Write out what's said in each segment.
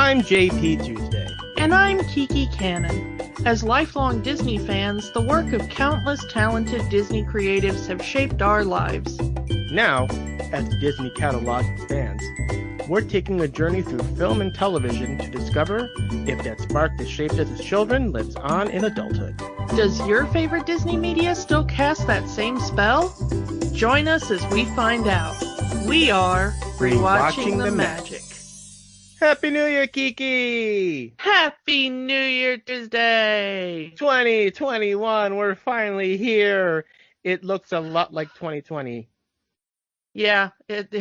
I'm JP Tuesday. And I'm Kiki Canon. As lifelong Disney fans, the work of countless talented Disney creatives have shaped our lives. Now, as the Disney catalog expands, we're taking a journey through film and television to discover if that spark that shaped us as children lives on in adulthood. Does your favorite Disney media still cast that same spell? Join us as we find out. We are Rewatching the Magic. Happy New Year, Kiki! Happy New Year, Tuesday! 2021, we're finally here. It looks a lot like 2020. Yeah, it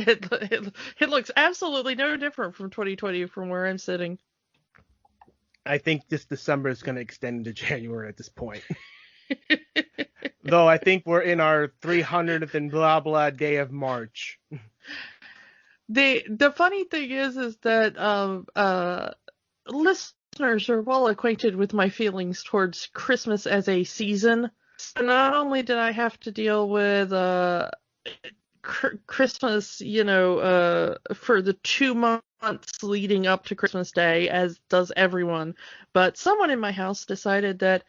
looks absolutely no different from 2020 from where I'm sitting. I think this December is going to extend into January at this point. Though I think we're in our 300th and blah blah day of March. The funny thing is that listeners are well acquainted with my feelings towards Christmas as a season. So not only did I have to deal with Christmas, for the 2 months leading up to Christmas Day, as does everyone, but someone in my house decided that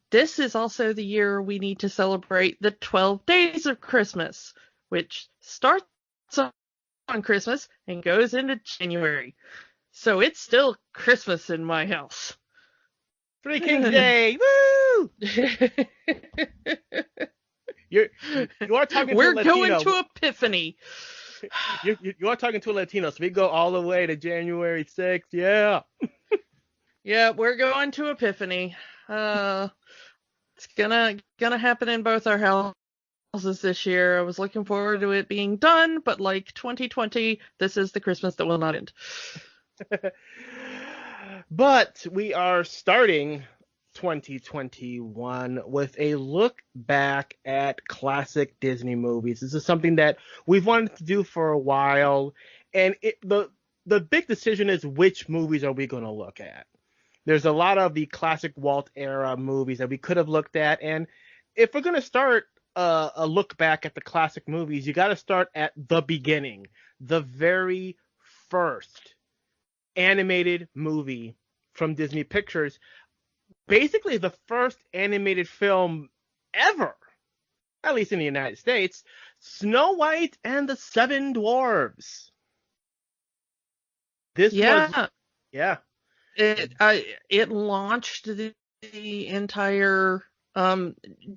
this is also the year we need to celebrate the 12 days of Christmas, which starts on Christmas and goes into January. So it's still Christmas in my house. Three Kings Day! Woo! You are talking We're to a Latino. We're going to Epiphany. You are talking to a Latino, so we go all the way to January 6th. Yeah. Yeah, we're going to Epiphany. It's gonna happen in both our houses this year. I was looking forward to it being done, but like 2020, this is the Christmas that will not end. But we are starting 2021 with a look back at classic Disney movies. This is something that we've wanted to do for a while, and the big decision is which movies are we going to look at. There's a lot of the classic Walt era movies that we could have looked at, and if we're going to start a look back at the classic movies, you got to start at the beginning, the very first animated movie from Disney Pictures. Basically the first animated film ever, at least in the United States, Snow White and the Seven Dwarfs. It launched the entire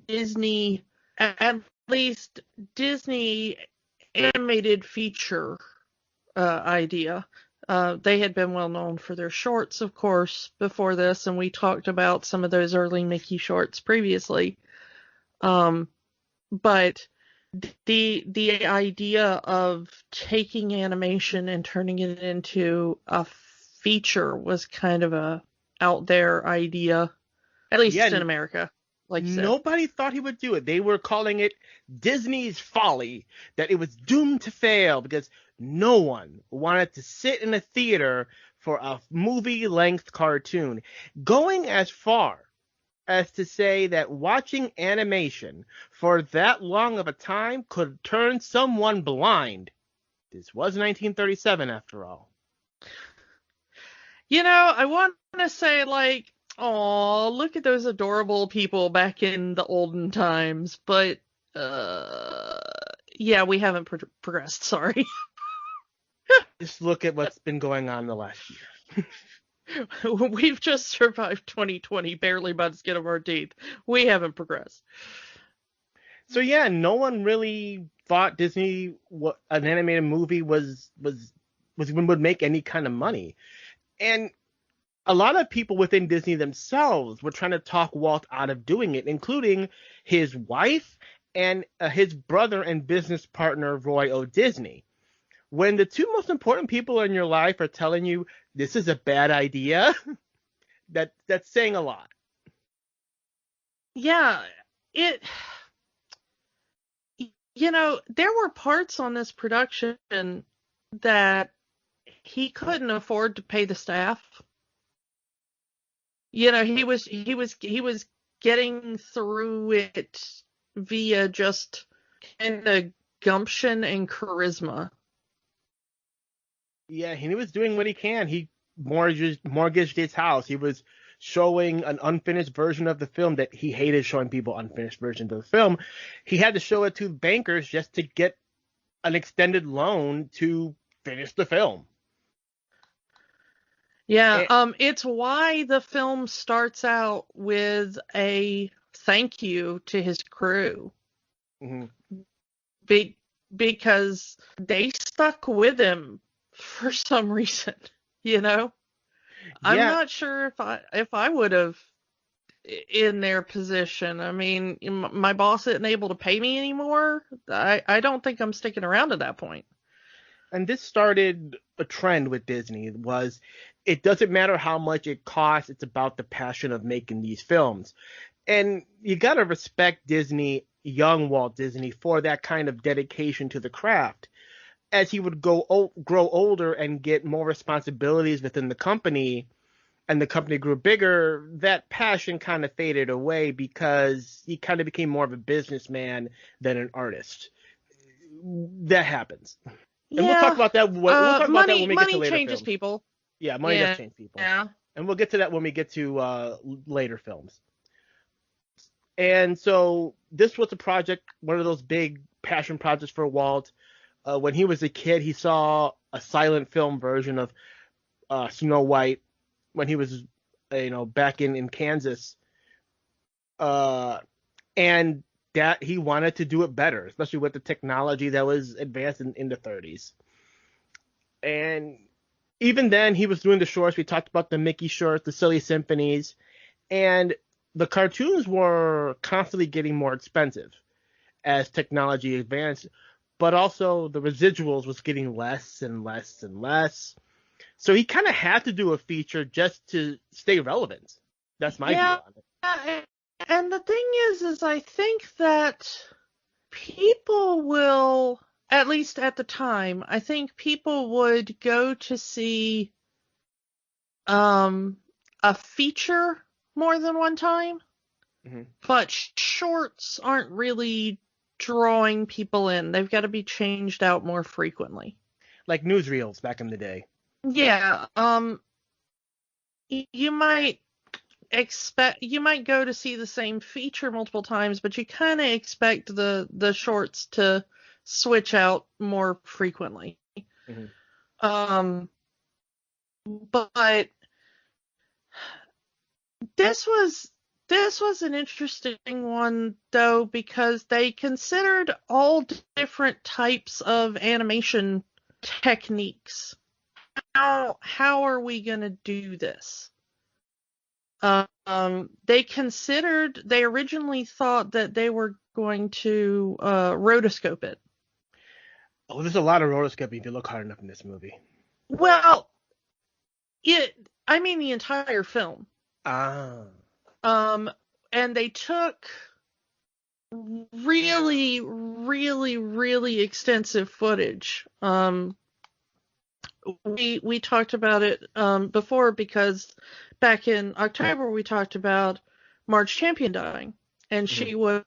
Disney, at least Disney animated feature idea. They had been well known for their shorts, of course, before this, and we talked about some of those early Mickey shorts previously. But the idea of taking animation and turning it into a feature was kind of a out there idea, at least in America. Nobody thought he would do it. They were calling it Disney's folly, that it was doomed to fail because no one wanted to sit in a theater for a movie-length cartoon, going as far as to say that watching animation for that long of a time could turn someone blind. This was 1937, after all. I want to say, oh, look at those adorable people back in the olden times, but, yeah, we haven't progressed, sorry. Just look at what's been going on the last year. We've just survived 2020 barely by the skin of our teeth. We haven't progressed. So yeah, no one really thought Disney, an animated movie would make any kind of money. And a lot of people within Disney themselves were trying to talk Walt out of doing it, including his wife and his brother and business partner, Roy O. Disney. When the two most important people in your life are telling you this is a bad idea, that's saying a lot. Yeah, there were parts on this production that he couldn't afford to pay the staff. He was getting through it via just kind of gumption and charisma. Yeah, he was doing what he can. He mortgaged his house. He was showing an unfinished version of the film that he hated showing people unfinished versions of the film. He had to show it to bankers just to get an extended loan to finish the film. Yeah, And, it's why the film starts out with a thank you to his crew. mhm. Because they stuck with him for some reason, you know? I'm Yeah, not sure if I would have in their position. I mean, my boss isn't able to pay me anymore. I don't think I'm sticking around at that point. and this started a trend with Disney was it doesn't matter how much it costs, it's about the passion of making these films. And you got to respect Disney, young Walt Disney, for that kind of dedication to the craft. As he would grow older and get more responsibilities within the company, and the company grew bigger, that passion kind of faded away because he kind of became more of a businessman than an artist. That happens, and we'll talk Yeah, about that. We'll talk about that when we get to money later changes films. people. Yeah, money does Yeah, change people, yeah, and we'll get to that when we get to later films. And so this was a project, one of those big passion projects for Walt. When he was a kid, he saw a silent film version of Snow White when he was, back in Kansas, uh, and that he wanted to do it better, especially with the technology that was advanced in the 30s. And even then, he was doing the shorts. We talked about the Mickey shorts, the Silly Symphonies, and the cartoons were constantly getting more expensive as technology advanced, but also the residuals was getting less and less and less. So he kind of had to do a feature just to stay relevant. That's my view yeah. on it. And the thing is I think that people will, at least at the time, I think people would go to see a feature more than one time, Hmm. but shorts aren't really drawing people in. They've got to be changed out more frequently. Like newsreels back in the day. Yeah, you might you might go to see the same feature multiple times, but you kind of expect the shorts to switch out more frequently. Hmm. Um, but this was this was an interesting one though because they considered all different types of animation techniques. How are we going to do this? They originally thought that they were going to rotoscope it. Oh, there's a lot of rotoscoping if you look hard enough in this movie. Well, I mean the entire film. Ah. Um, and they took really, really, really extensive footage. We talked about it before because back in October we talked about Marge Champion dying, and Hmm. she was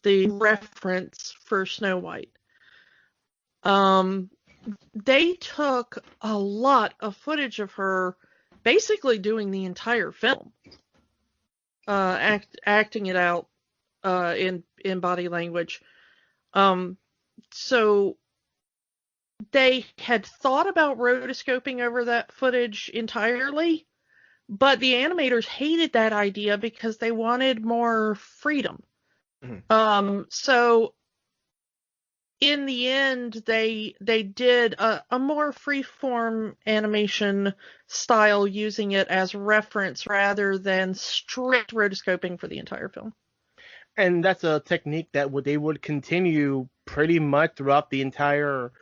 the reference for Snow White. Um, they took a lot of footage of her basically doing the entire film, acting it out in body language. So they had thought about rotoscoping over that footage entirely, but the animators hated that idea because they wanted more freedom. Hmm. So in the end, they did a more freeform animation style using it as reference rather than strict rotoscoping for the entire film. And that's a technique that they would continue pretty much throughout the entire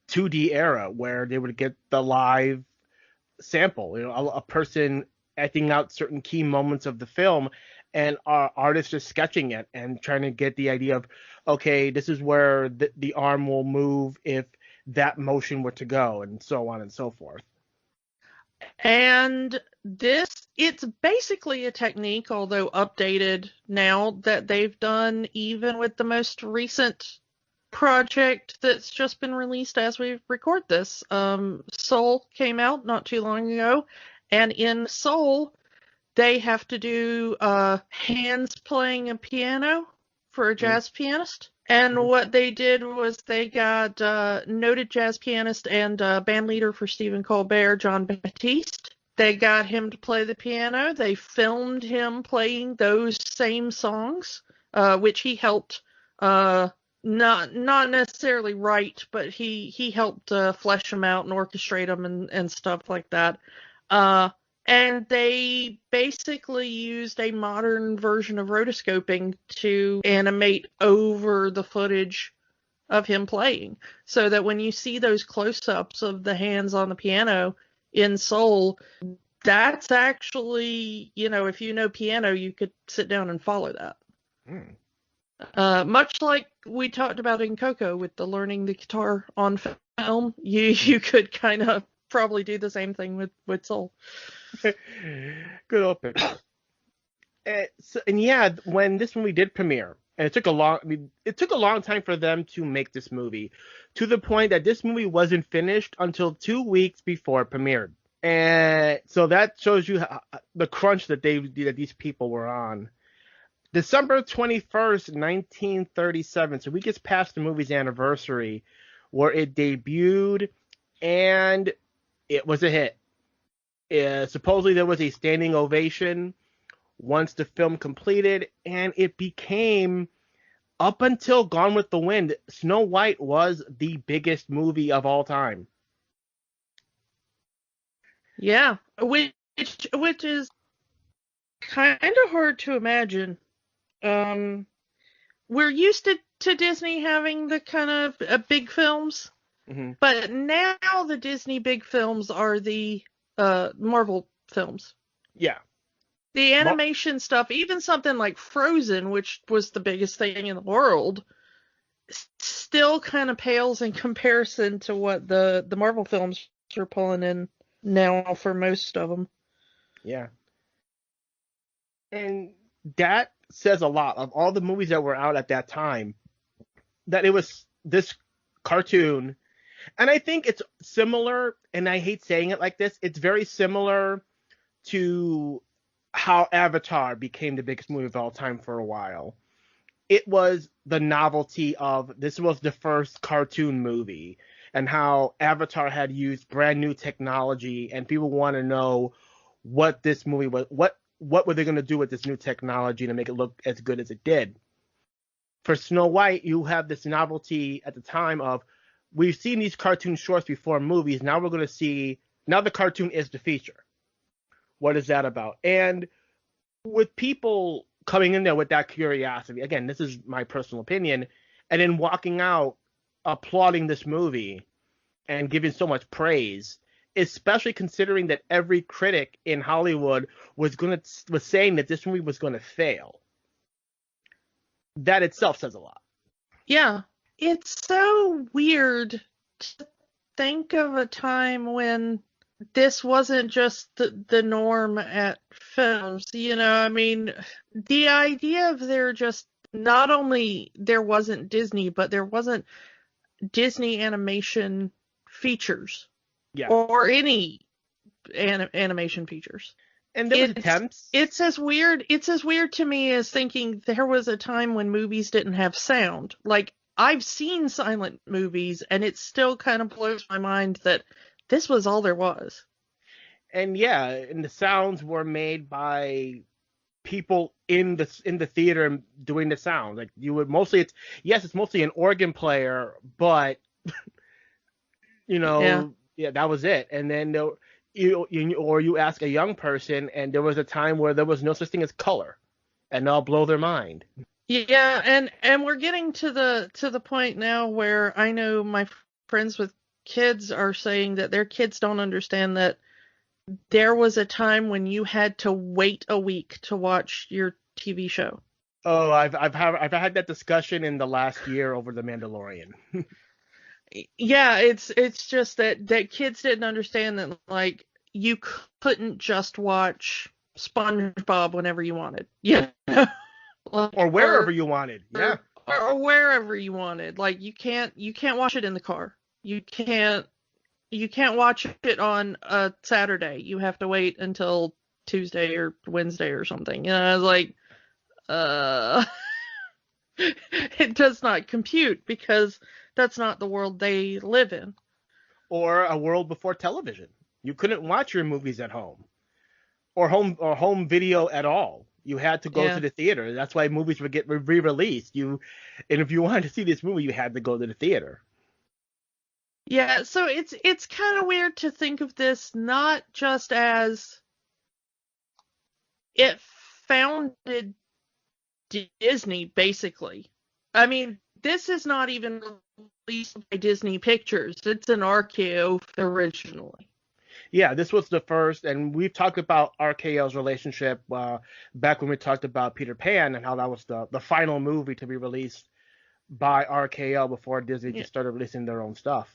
2D era, where they would get the live sample, a person acting out certain key moments of the film, and our artists just sketching it and trying to get the idea of, okay, this is where the arm will move if that motion were to go, and so on and so forth. And it's basically a technique, although updated now, that they've done even with the most recent project that's just been released as we record this. Soul came out not too long ago, And in Soul, they have to do hands playing a piano for a jazz pianist. And what they did was they got noted jazz pianist and band leader for Stephen Colbert, John Batiste. They got him to play the piano. They filmed him playing those same songs, which he helped not necessarily write, but he helped flesh them out and orchestrate them and stuff like that. And they basically used a modern version of rotoscoping to animate over the footage of him playing, so that when you see those close-ups of the hands on the piano in Soul, that's actually, if you know piano, you could sit down and follow that. Much like we talked about in Coco with the learning the guitar on film, you could kind of probably do the same thing with Soul. Good open. And yeah, when this movie did premiere, and it took a long time for them to make this movie, to the point that this movie wasn't finished until 2 weeks before it premiered. And so that shows you the crunch that these people were on. December 21st, 1937, so we get past the movie's anniversary, where it debuted, and it was a hit. Supposedly there was a standing ovation once the film completed, and it became, up until Gone with the Wind, Snow White was the biggest movie of all time. Yeah, which is kind of hard to imagine. We're used to Disney having the kind of big films, but now the Disney big films are the Marvel films. Yeah. The animation stuff, even something like Frozen, which was the biggest thing in the world, still kind of pales in comparison to what the Marvel films are pulling in now for most of them. Yeah. And that says a lot of all the movies that were out at that time, that it was this cartoon. And I think it's similar, and I hate saying it like this, it's very similar to how Avatar became the biggest movie of all time for a while. It was the novelty of this was the first cartoon movie, and how Avatar had used brand new technology, and people want to know what this movie was, what were they going to do with this new technology to make it look as good as it did. For Snow White, you have this novelty at the time of, we've seen these cartoon shorts before movies, now we're going to see, now the cartoon is the feature. What is that about? And with people coming in there with that curiosity, again, this is my personal opinion, and then walking out applauding this movie and giving so much praise, especially considering that every critic in Hollywood was saying that this movie was going to fail. That itself says a lot. Yeah. It's so weird to think of a time when this wasn't just the norm at films. I mean, the idea of there just, not only there wasn't Disney, but there wasn't Disney animation features. Yeah. Or any animation features. And there was attempts. It's as weird to me as thinking there was a time when movies didn't have sound. Like, I've seen silent movies, and it still kind of blows my mind that this was all there was. And yeah, and the sounds were made by people in the theater doing the sound. Like, you would mostly, it's mostly an organ player, but yeah, that was it. And then you ask a young person, and there was a time where there was no such thing as color, and they'll blow their mind. Yeah, and we're getting to the point now where I know my friends with kids are saying that their kids don't understand that there was a time when you had to wait a week to watch your TV show. Oh, I've had that discussion in the last year over The Mandalorian. Yeah, it's just that kids didn't understand that, like, you couldn't just watch SpongeBob whenever you wanted. Yeah. Or wherever you wanted. Yeah. Or wherever you wanted. Like, you can't watch it in the car. You can't You can't watch it on a Saturday. You have to wait until Tuesday or Wednesday or something. And I was like, uh, it does not compute because that's not the world they live in. Or a world before television. You couldn't watch your movies at home or home video at all. You had to go to Yeah. the theater. That's why movies would get re-released. And if you wanted to see this movie, you had to go to the theater. Yeah, so it's kind of weird to think of this not just as it founded Disney, basically. I mean, this is not even released by Disney Pictures. It's an RKO originally. Yeah, this was the first, and we've talked about RKL's relationship back when we talked about Peter Pan and how that was the final movie to be released by RKL before Disney Yeah. just started releasing their own stuff.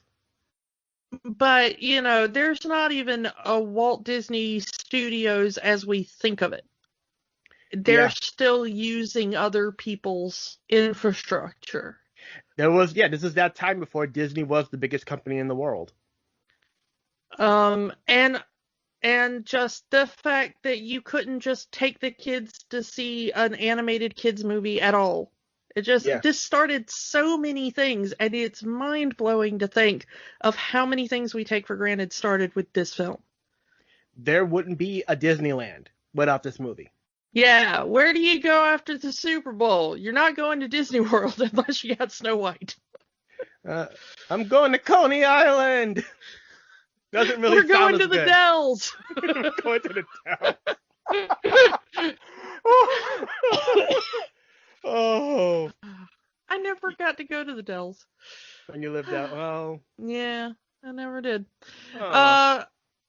But, there's not even a Walt Disney Studios as we think of it. They're Yeah, still using other people's infrastructure. this is that time before Disney was the biggest company in the world. And just the fact that you couldn't just take the kids to see an animated kids movie at all. Yeah, This started so many things, and it's mind-blowing to think of how many things we take for granted started with this film. there wouldn't be a Disneyland without this movie. Yeah, where do you go after the Super Bowl? You're not going to Disney World unless you got Snow White. I'm going to Coney Island. Doesn't really We're sound going to as the good. Dells. We're going to the town. Oh, I never got to go to the Dells. when you lived out. Oh, Yeah, I never did. oh.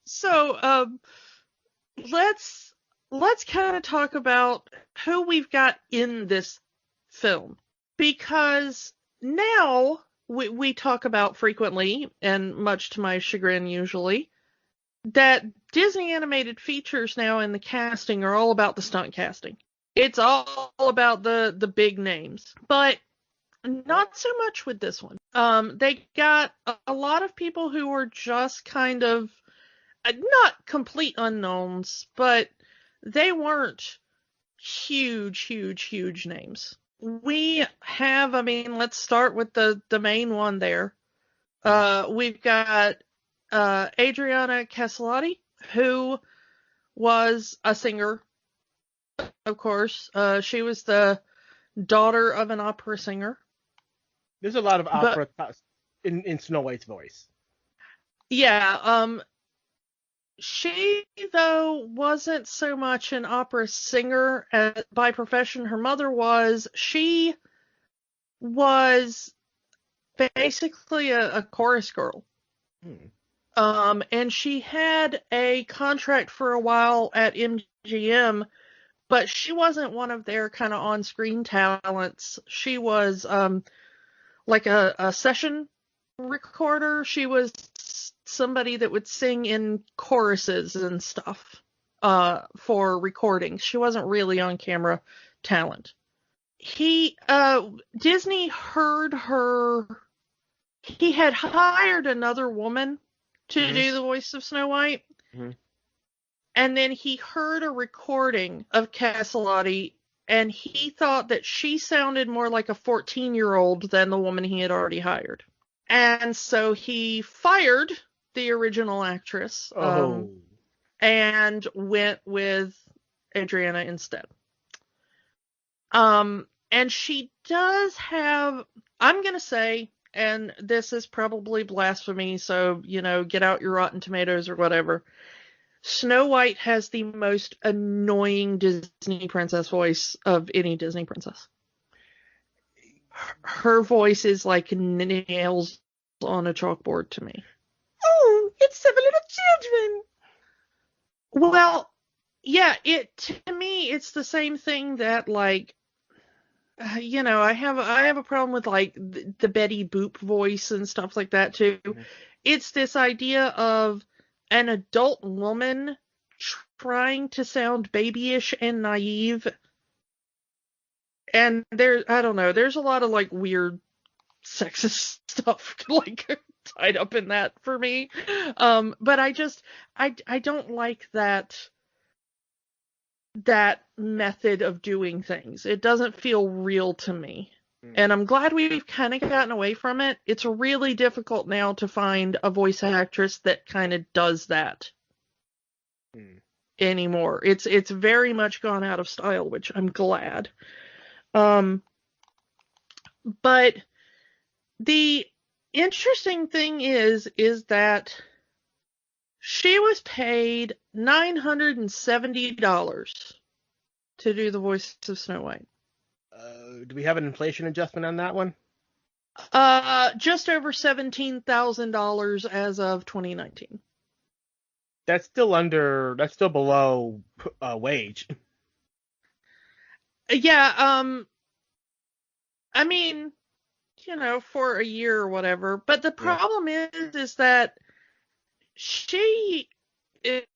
So let's kind of talk about who we've got in this film, because now we talk about frequently, and much to my chagrin usually, that Disney animated features now in the casting are all about the stunt casting. It's all about the big names, but not so much with this one. They got a lot of people who were just kind of not complete unknowns, but they weren't huge names. We have, let's start with the main one there. We've got Adriana Caselotti, who was a singer, of course. She was the daughter of an opera singer. There's a lot of But opera in Snow White's voice. yeah, she, though, wasn't so much an opera singer by profession. Her mother was. She was basically a chorus girl. And she had a contract for a while at MGM, but she wasn't one of their kind of on-screen talents. She was like a session recorder. She was somebody that would sing in choruses and stuff for recordings. She wasn't really on-camera talent. Disney heard her. He had hired another woman to do the voice of Snow White. Mm-hmm. And then he heard a recording of Caselotti, and he thought that she sounded more like a 14-year-old than the woman he had already hired. And so he fired the original actress and went with Adriana instead. And she does have, I'm going to say, and this is probably blasphemy, so, get out your Rotten Tomatoes or whatever. Snow White has the most annoying Disney princess voice of any Disney princess. Her voice is like nails on a chalkboard to me. Oh, it's 7 little children. Well, yeah, to me, it's the same thing that, like, I have a problem with, like, the Betty Boop voice and stuff like that too. Mm-hmm. It's this idea of an adult woman trying to sound babyish and naive. And I don't know, there's a lot of, like, weird sexist stuff, like, tied up in that for me. But I don't like that method of doing things. It doesn't feel real to me. And I'm glad we've kind of gotten away from it. It's really difficult now to find a voice actress that kind of does that anymore. It's very much gone out of style, which I'm glad. But the interesting thing is that she was paid $970 to do the voice of Snow White. Do we have an inflation adjustment on that one? Just over $17,000 as of 2019. That's still below wage. Yeah, I mean, for a year or whatever. But the problem is that she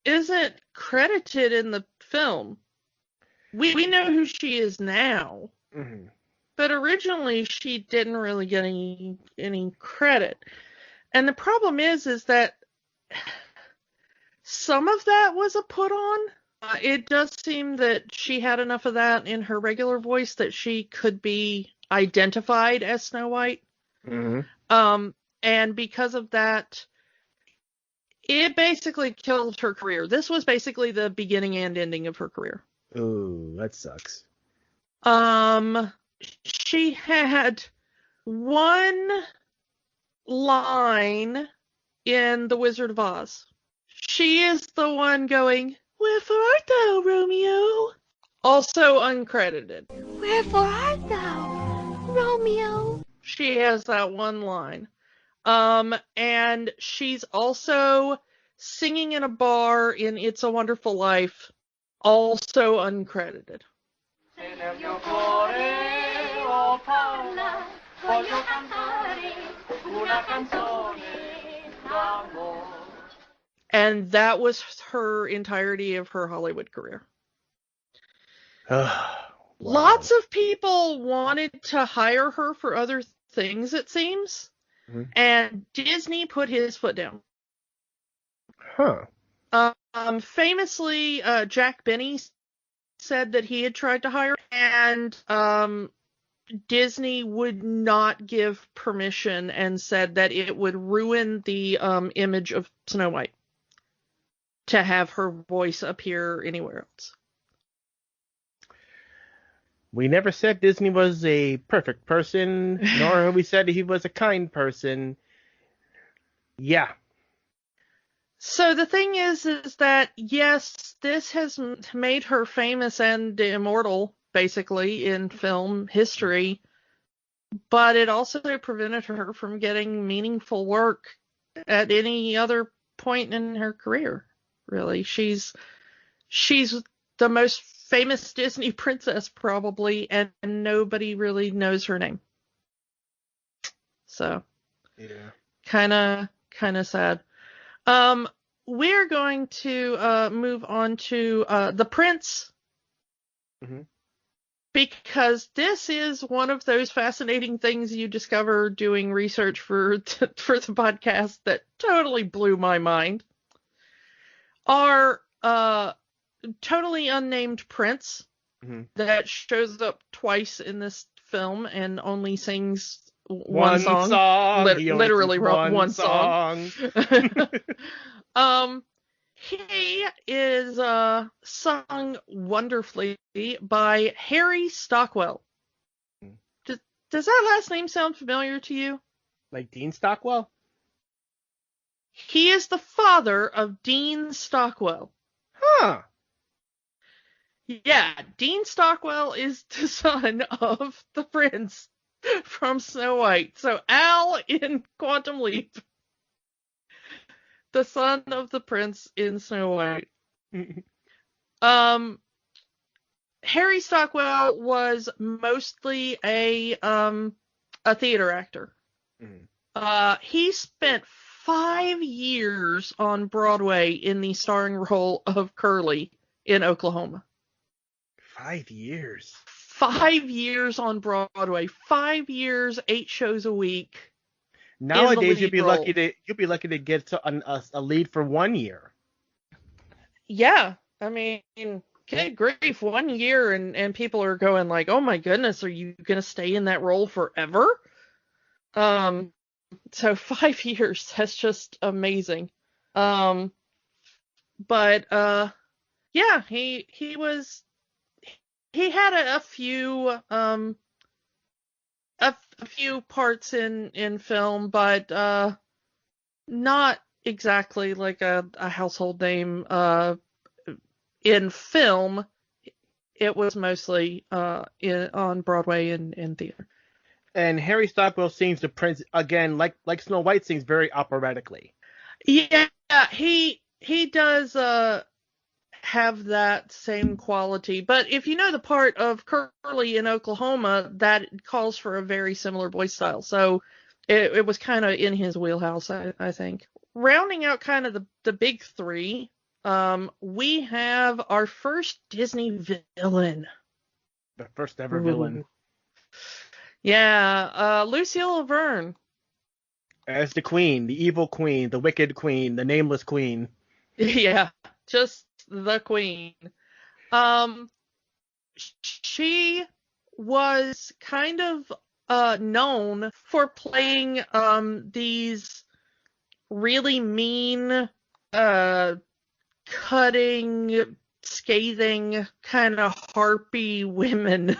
isn't credited in the film. We know who she is now. Mm-hmm. But originally she didn't really get any credit. And the problem is that some of that was a put on. It does seem that she had enough of that in her regular voice that she could be identified as Snow White. Mm-hmm. And because of that, it basically killed her career. This was basically the beginning and ending of her career. Ooh, that sucks. She had one line in The Wizard of Oz. She is the one going, "Wherefore art thou, Romeo?" Also uncredited. "Wherefore art thou, Romeo?" She has that one line. And she's also singing in a bar in It's a Wonderful Life, also uncredited. And that was her entirety of her Hollywood career. Wow. Lots of people wanted to hire her for other things, it seems. Mm-hmm. And Disney put his foot down. Huh. Famously, Jack Benny said that he had tried to hire her, and Disney would not give permission and said that it would ruin the image of Snow White to have her voice appear anywhere else. We never said Disney was a perfect person, nor have we said he was a kind person. Yeah. So the thing is that, yes, this has made her famous and immortal, basically, in film history, but it also prevented her from getting meaningful work at any other point in her career, really. She's the most famous Disney princess, probably, and nobody really knows her name. So, yeah, kind of sad. We're going to move on to The Prince, because this is one of those fascinating things you discover doing research for the podcast that totally blew my mind. Our totally unnamed prince that shows up twice in this film and only sings one song. Literally one song. He is sung wonderfully by Harry Stockwell. Does that last name sound familiar to you? Like Dean Stockwell? He is the father of Dean Stockwell. Huh. Yeah, Dean Stockwell is the son of the prince from Snow White. So Al in Quantum Leap, the son of the prince in Snow White. Harry Stockwell was mostly a theater actor. He spent 5 years on Broadway in the starring role of Curly in Oklahoma. 5 years. 5 years on Broadway. 5 years, 8 shows a week. Nowadays, lead role. you'd be lucky to get a lead for 1 year. Yeah, I mean, good grief, 1 year and people are going like, oh my goodness, are you gonna stay in that role forever? So 5 years, that's just amazing. But yeah, he had a few parts in film, but not exactly like a household name. In film, it was mostly on Broadway and in theater. And Harry Stockwell sings the prince again, like Snow White sings very operatically. Yeah, he does have that same quality. But if you know the part of Curly in Oklahoma, that calls for a very similar voice style. So it was kind of in his wheelhouse, I think. Rounding out kind of the big three, we have our first Disney villain. The first ever villain. Yeah, Lucille Laverne. As the queen, the evil queen, the wicked queen, the nameless queen. Yeah, just the queen. She was kind of known for playing these really mean, cutting, scathing, kind of harpy women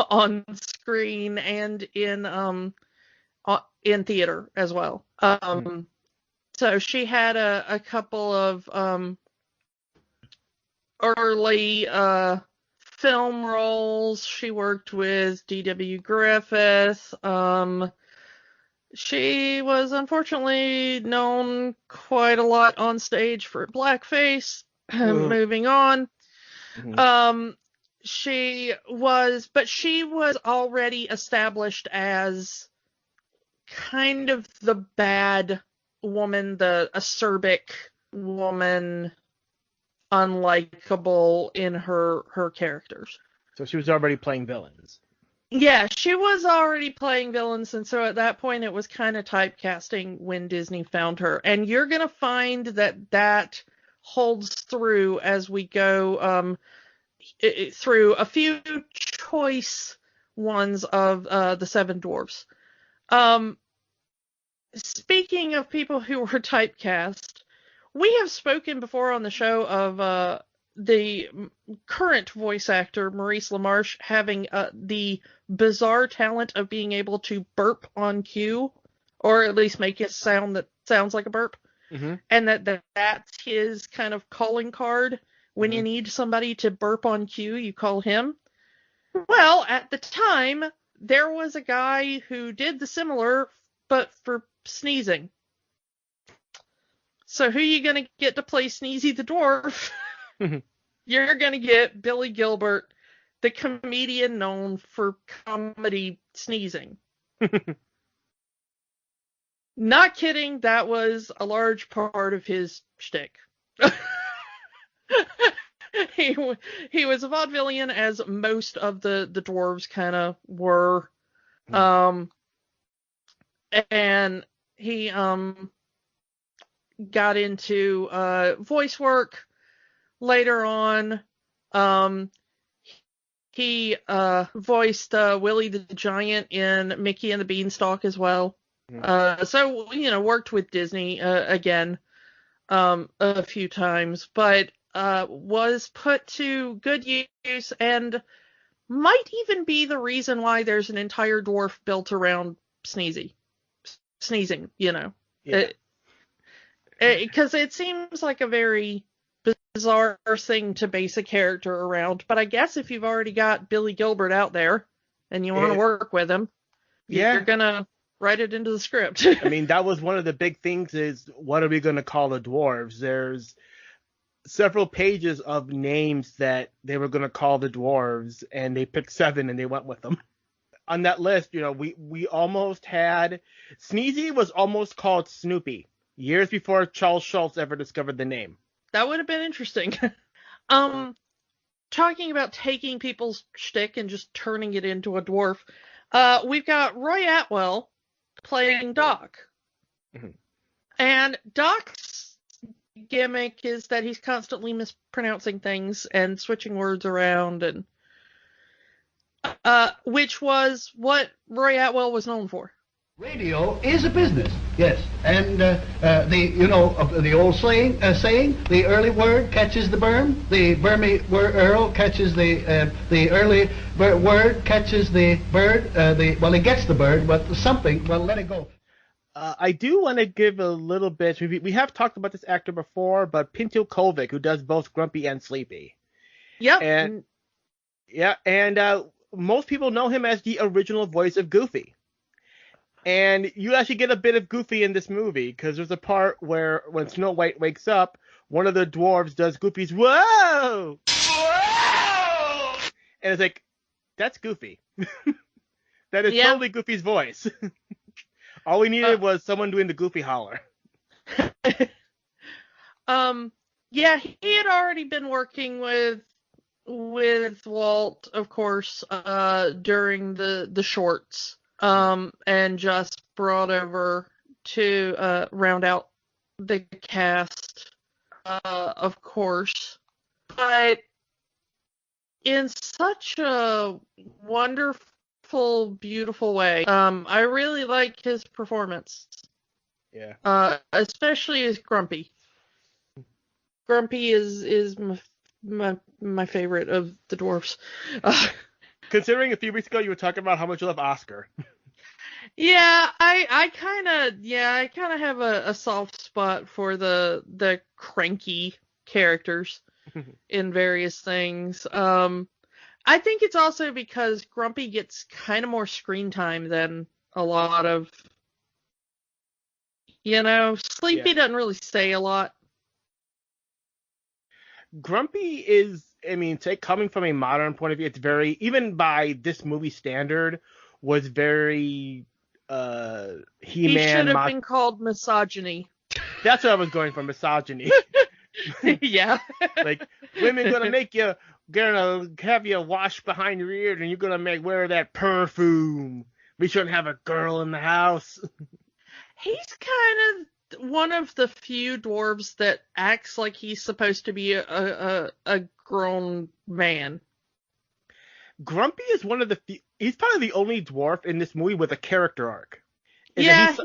on screen and in theater as well. So she had a couple of early film roles. She worked with D.W. Griffith. She was unfortunately known quite a lot on stage for blackface. Moving on. She was already established as kind of the bad woman, the acerbic woman, unlikable in her characters. So she was already playing villains. Yeah, she was already playing villains, and so at that point it was kind of typecasting when Disney found her. And you're going to find that holds through as we go through a few choice ones of the Seven Dwarfs. Speaking of people who were typecast, we have spoken before on the show of the current voice actor, Maurice LaMarche, having the bizarre talent of being able to burp on cue, or at least make a sound that sounds like a burp. And that's his kind of calling card. When you need somebody to burp on cue, you call him. Well, at the time, there was a guy who did the similar, but for sneezing. So who are you going to get to play Sneezy the Dwarf? You're going to get Billy Gilbert, the comedian known for comedy sneezing. Not kidding, that was a large part of his shtick. He was a vaudevillian, as most of the dwarves kind of were. And he got into voice work later on. He voiced Willie the Giant in Mickey and the Beanstalk as well. So, worked with Disney again a few times, but was put to good use and might even be the reason why there's an entire dwarf built around sneezing, Because it seems like a very bizarre thing to base a character around. But I guess if you've already got Billy Gilbert out there and you want to work with him, you're going to write it into the script. I mean, that was one of the big things is, what are we going to call the dwarves? There's several pages of names that they were going to call the dwarves, and they picked 7 and they went with them. On that list, we almost had... Sneezy was almost called Snoopy, years before Charles Schulz ever discovered the name. That would have been interesting. Talking about taking people's shtick and just turning it into a dwarf, we've got Roy Atwell, playing Doc. Mhm. And Doc's gimmick is that he's constantly mispronouncing things and switching words around, and which was what Roy Atwell was known for. Radio is a business, yes, and the old saying, the early word catches the berm, the bermy earl catches the early word catches the bird, he gets the bird, but something, well, let it go. I do want to give a little bit. We have talked about this actor before, but Pinto Kovic, who does both Grumpy and Sleepy. Yep. And most people know him as the original voice of Goofy. And you actually get a bit of Goofy in this movie, because there's a part where when Snow White wakes up, one of the dwarves does Goofy's "Whoa! Whoa!" And it's like, that's Goofy. That is totally Goofy's voice. All we needed was someone doing the Goofy holler. Yeah, he had already been working with Walt, of course, during the shorts. And just brought over to round out the cast, of course. But in such a wonderful, beautiful way. I really like his performance. Yeah. Especially as Grumpy. Grumpy is my favorite of the dwarfs. Considering a few weeks ago you were talking about how much you love Oscar. Yeah, I kind of have a soft spot for the cranky characters in various things. I think it's also because Grumpy gets kind of more screen time than a lot of, Sleepy doesn't really say a lot. Grumpy is, coming from a modern point of view, it's very, even by this movie standard, was very He-Man. He should have been called misogyny. That's what I was going for, misogyny. Yeah. Like, women gonna have you wash behind your ears, and you're gonna wear that perfume. We shouldn't have a girl in the house. He's kind of one of the few dwarves that acts like he's supposed to be a grown man. Grumpy is one of he's probably the only dwarf in this movie with a character arc. He does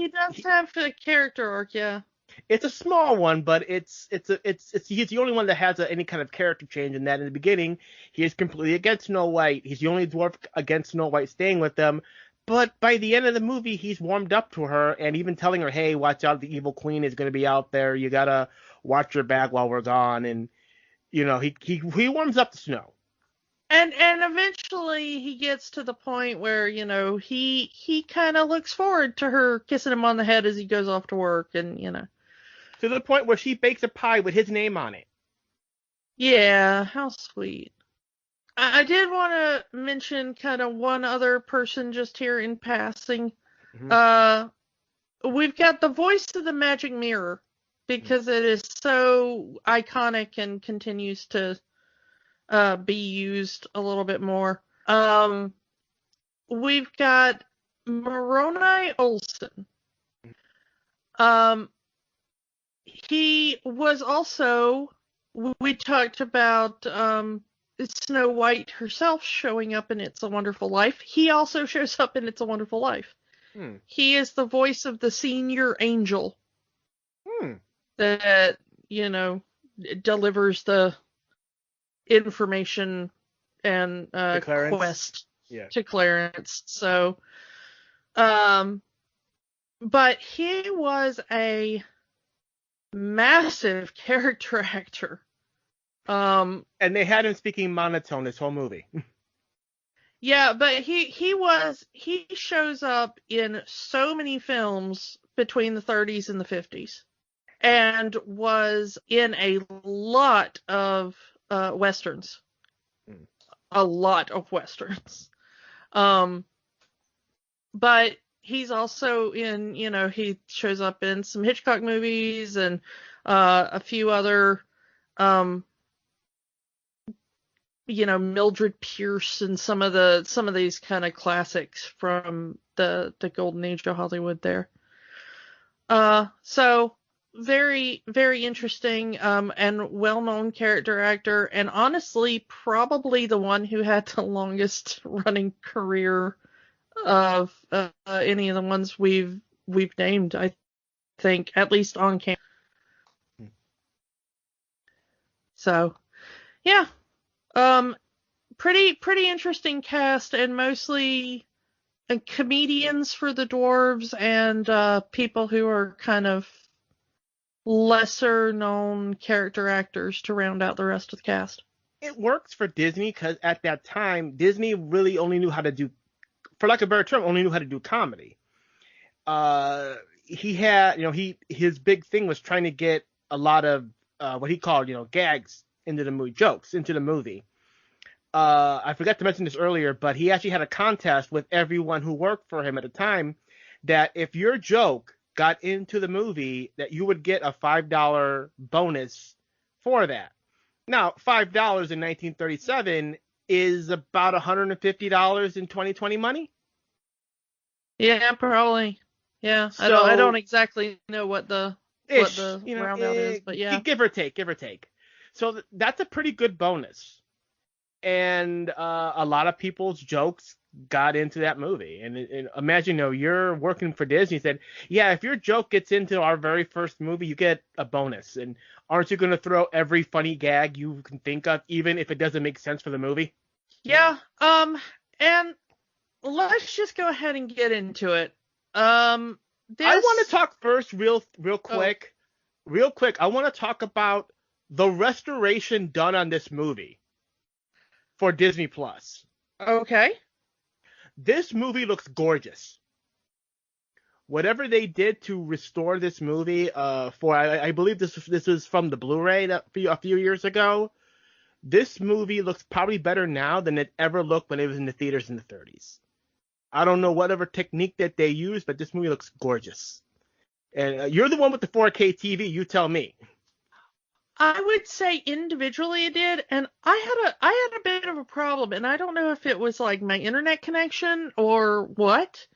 have a character arc, yeah. It's a small one, but he's the only one that has any kind of character change in that. In the beginning, he is completely against Snow White. He's the only dwarf against Snow White staying with them. But by the end of the movie, he's warmed up to her and even telling her, hey, watch out, the evil queen is going to be out there. You got to watch your back while we're gone. And, he warms up to Snow. And eventually he gets to the point where, he kind of looks forward to her kissing him on the head as he goes off to work and, To the point where she bakes a pie with his name on it. Yeah, how sweet. I did want to mention kind of one other person just here in passing. Mm-hmm. We've got the voice of the magic mirror, because it is so iconic and continues to be used a little bit more. We've got Moroni Olson. He was also, we talked about Snow White herself showing up in It's a Wonderful Life. He also shows up in It's a Wonderful Life. He is the voice of the senior angel that, delivers the information and quest to Clarence. So, but he was a massive character actor. And they had him speaking monotone this whole movie. Yeah, but he shows up in so many films between the 30s and the 50s, and was in a lot of westerns. A lot of westerns. But he's also in, he shows up in some Hitchcock movies and a few other Mildred Pierce and some of these kind of classics from the golden age of Hollywood there. So very, very interesting, and well-known character actor, and honestly, probably the one who had the longest running career of any of the ones we've named, I think, at least on camera. So, yeah, pretty interesting cast, and mostly comedians for the dwarves, and people who are kind of lesser known character actors to round out the rest of the cast. It works for Disney because at that time, Disney really only knew how to do, for lack of a better term, only knew how to do comedy. He had, his big thing was trying to get a lot of what he called, gags into the movie, jokes into the movie. I forgot to mention this earlier, but he actually had a contest with everyone who worked for him at the time that if your joke got into the movie, that you would get a $5 bonus for that. Now, $5 in 1937 is about $150 in 2020 money. Yeah, probably. Yeah, So, I don't exactly know what the round out is, but yeah, give or take. So that's a pretty good bonus, and a lot of people's jokes got into that movie. And imagine, you're working for Disney. Said, yeah, if your joke gets into our very first movie, you get a bonus. And aren't you going to throw every funny gag you can think of, even if it doesn't make sense for the movie? Yeah. And let's just go ahead and get into it. I want to talk first, real quick. Real quick, I want to talk about the restoration done on this movie for Disney Plus. Okay. This movie looks gorgeous. Whatever they did to restore this movie, I believe this was from the Blu-ray a few years ago. This movie looks probably better now than it ever looked when it was in the theaters in the 30s. I don't know whatever technique that they used, but this movie looks gorgeous. And you're the one with the 4K TV. You tell me. I would say individually it did, and I had a bit of a problem, and I don't know if it was like my internet connection or what,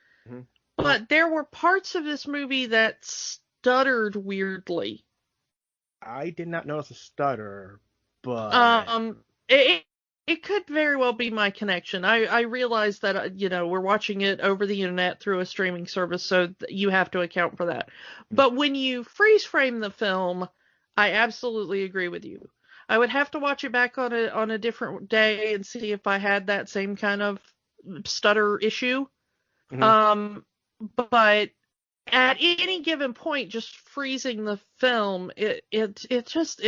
but there were parts of this movie that stuttered weirdly. I did not notice a stutter, but it could very well be my connection. I realize that we're watching it over the internet through a streaming service, so you have to account for that. But when you freeze frame the film, I absolutely agree with you. I would have to watch it back on a different day and see if I had that same kind of stutter issue. But at any given point, just freezing the film, it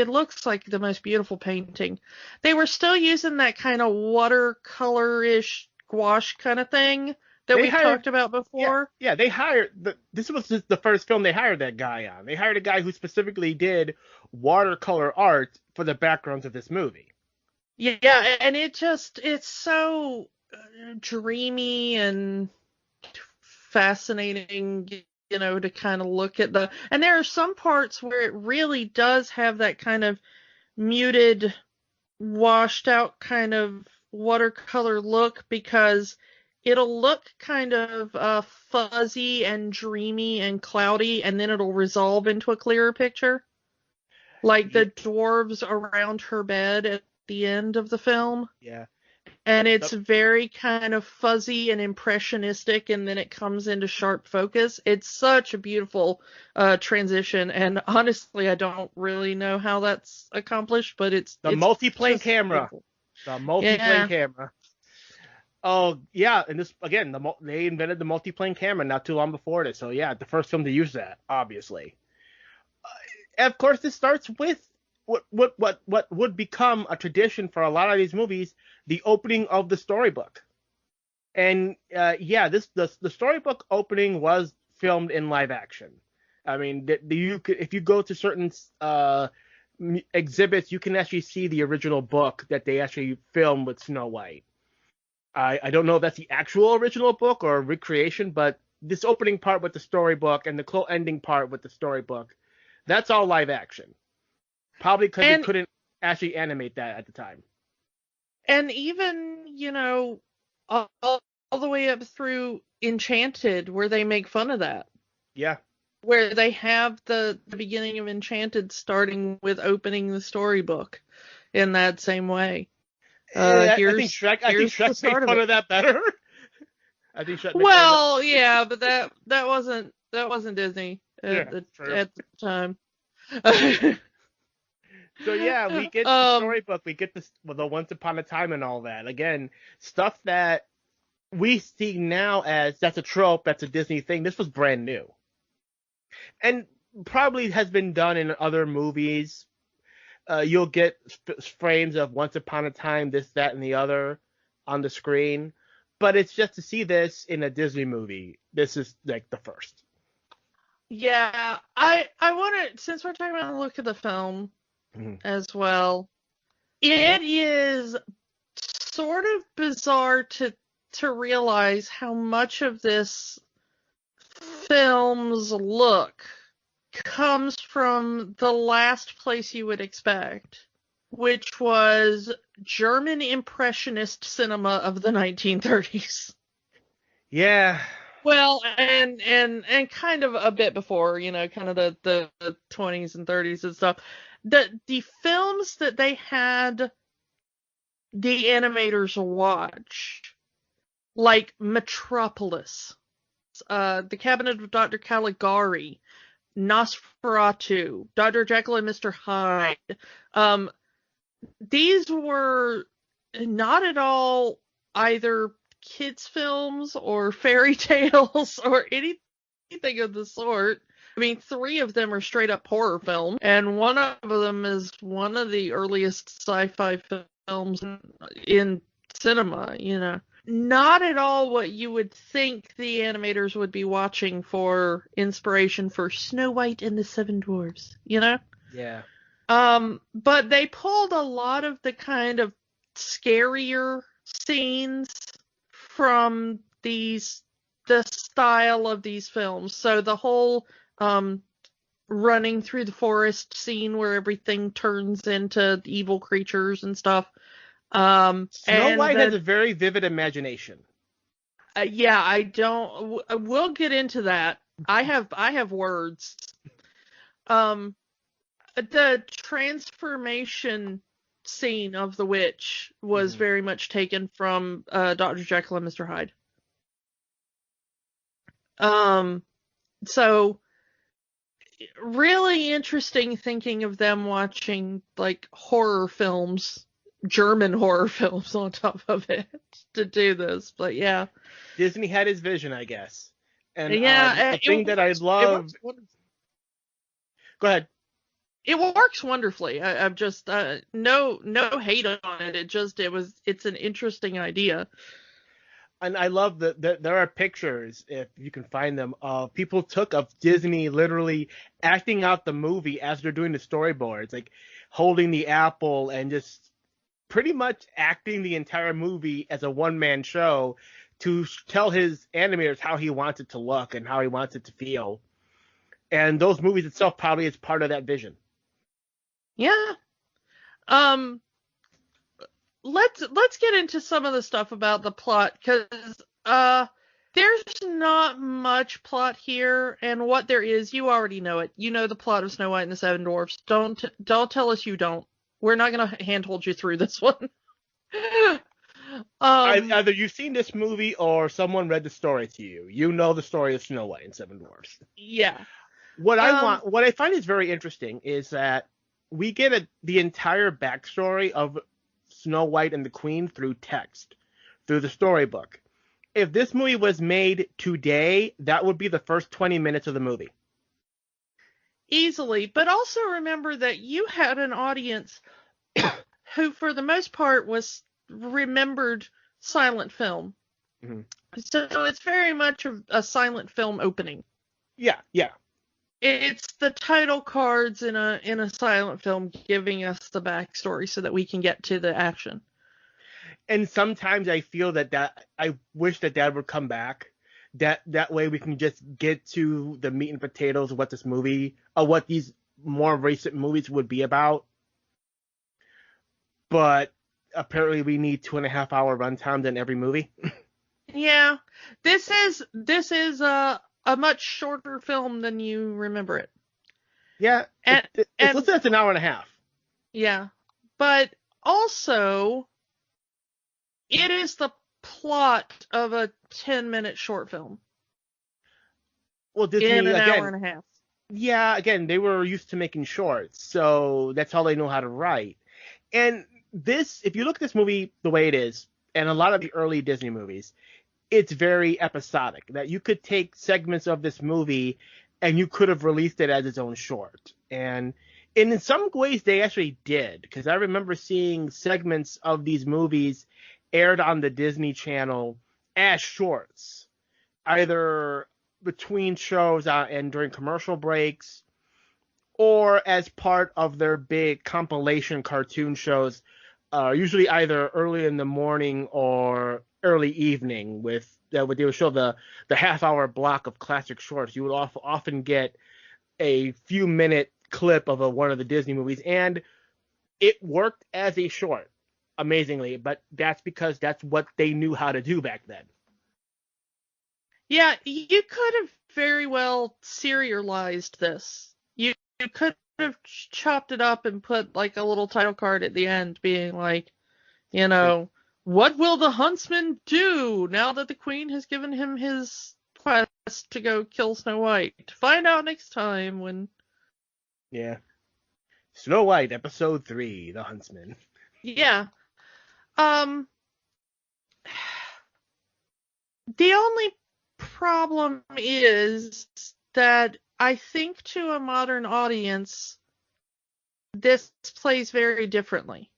looks like the most beautiful painting. They were still using that kind of watercolor-ish gouache kind of thing that we talked about before. Yeah, they hired this was just the first film they hired that guy on. They hired a guy who specifically did watercolor art for the backgrounds of this movie. Yeah, and it's so dreamy and fascinating, to kind of look at and there are some parts where it really does have that kind of muted, washed out kind of watercolor look, because it'll look kind of fuzzy and dreamy and cloudy, and then it'll resolve into a clearer picture. Like the dwarves around her bed at the end of the film. Yeah. And it's very kind of fuzzy and impressionistic, and then it comes into sharp focus. It's such a beautiful transition, and honestly, I don't really know how that's accomplished, but it's multiplane camera. Beautiful. The multiplane camera. Oh, yeah, and this, again, they invented the multiplane camera not too long before this, so yeah, the first film to use that, obviously. And of course, this starts with what would become a tradition for a lot of these movies, the opening of the storybook. And the storybook opening was filmed in live action. I mean, if you go to certain exhibits, you can actually see the original book that they actually filmed with Snow White. I don't know if that's the actual original book or a recreation, but this opening part with the storybook and the ending part with the storybook, that's all live action. Probably because they couldn't actually animate that at the time. And even, all the way up through Enchanted, where they make fun of that. Yeah. Where they have the beginning of Enchanted starting with opening the storybook in that same way. I think Shrek made fun of that better. I think Shrek. Well, yeah, but that wasn't Disney at the time. So yeah, we get the storybook, we get the Once Upon a Time and all that. Again, stuff that we see now as that's a trope, that's a Disney thing. This was brand new, and probably has been done in other movies. You'll get frames of Once Upon a Time, this, that, and the other on the screen, but it's just to see this in a Disney movie. This is like the first. Yeah, I want to, since we're talking about the look of the film as well, it is sort of bizarre to realize how much of this film's look comes from the last place you would expect, which was German Impressionist cinema of the 1930s. Yeah. Well, and kind of a bit before, kind of the 20s and 30s and stuff. The films that they had the animators watch, like Metropolis, The Cabinet of Dr. Caligari, Nosferatu, Dr. Jekyll and Mr. Hyde. These were not at all either kids' films or fairy tales or anything of the sort. I mean, 3 of them are straight up horror films, and one of them is one of the earliest sci-fi films in cinema, Not at all what you would think the animators would be watching for inspiration for Snow White and the Seven Dwarfs, Yeah. But they pulled a lot of the kind of scarier scenes from the style of these films. So the whole running through the forest scene where everything turns into evil creatures and stuff. Snow White has a very vivid imagination. Yeah, we'll get into that. I have words. The transformation scene of the witch was very much taken from Dr. Jekyll and Mr. Hyde. So really interesting thinking of them watching like horror films, German horror films on top of it to do this. But yeah, Disney had his vision, I guess. And yeah, the thing that I love. Go ahead. It works wonderfully. I'm just no hate on it. It's an interesting idea. And I love that there are pictures, if you can find them, of people took of Disney literally acting out the movie as they're doing the storyboards, like holding the apple and just pretty much acting the entire movie as a one-man show to tell his animators how he wants it to look and how he wants it to feel. And those movies itself probably is part of that vision. Yeah. Let's get into some of the stuff about the plot, because there's not much plot here, and what there is, you already know it. You know the plot of Snow White and the Seven Dwarfs. Don't tell us you don't. We're not gonna handhold you through this one. Either you've seen this movie or someone read the story to you. You know the story of Snow White and Seven Dwarfs. Yeah. What I find is very interesting is that we get the entire backstory of Snow White and the Queen through text, through the storybook. If this movie was made today, that would be the first 20 minutes of the movie. Easily, but also remember that you had an audience who, for the most part, remembered silent film. Mm-hmm. So it's very much a silent film opening. Yeah. It's the title cards in a silent film giving us the backstory so that we can get to the action. And sometimes I feel that I wish that would come back. That way we can just get to the meat and potatoes of what this movie, or what these more recent movies would be about. But apparently we need 2.5 hour runtimes in every movie. Yeah, this is a much shorter film than you remember it. Yeah, And it's listed as an hour and a half. yeah, but also it is the plot of a 10-minute short film Well, Disney, in an hour again, and a half. yeah, again, they were used to making shorts, so that's all they know how to write. And this, if you look at this movie the way it is, and a lot of the early Disney movies, it's very episodic. That you could take segments of this movie and you could have released it as its own short. And in some ways they actually did, because I remember seeing segments of these movies aired on the Disney Channel as shorts, either between shows and during commercial breaks, or as part of their big compilation cartoon shows, usually either early in the morning or early evening. With they would show the half-hour block of classic shorts. You would often get a few-minute clip of one of the Disney movies, and it worked as a short amazingly. But that's because that's what they knew how to do back then. Yeah, you could have very well serialized this. You could have chopped it up and put like a little title card at the end being like, what will the huntsman do now that the queen has given him his quest to go kill Snow White? Find out next time when... Yeah. Snow White, episode 3, The Huntsman. Yeah. The only problem is that I think to a modern audience, this plays very differently.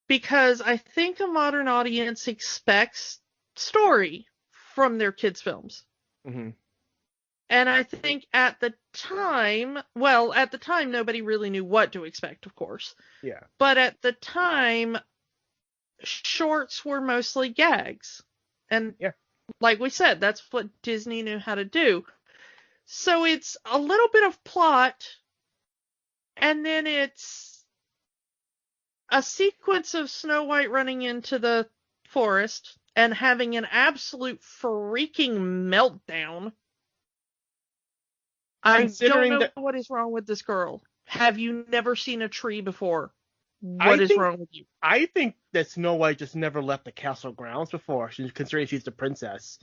Because I think a modern audience expects story from their kids' films. Mm-hmm. And I think at the time nobody really knew what to expect, of course. Yeah. But at the time, shorts were mostly gags. And like we said, that's what Disney knew how to do. So it's a little bit of plot, and then it's a sequence of Snow White running into the forest and having an absolute freaking meltdown. I don't know what is wrong with this girl. Have you never seen a tree before? What is wrong with you? I think that Snow White just never left the castle grounds before, considering she's the princess.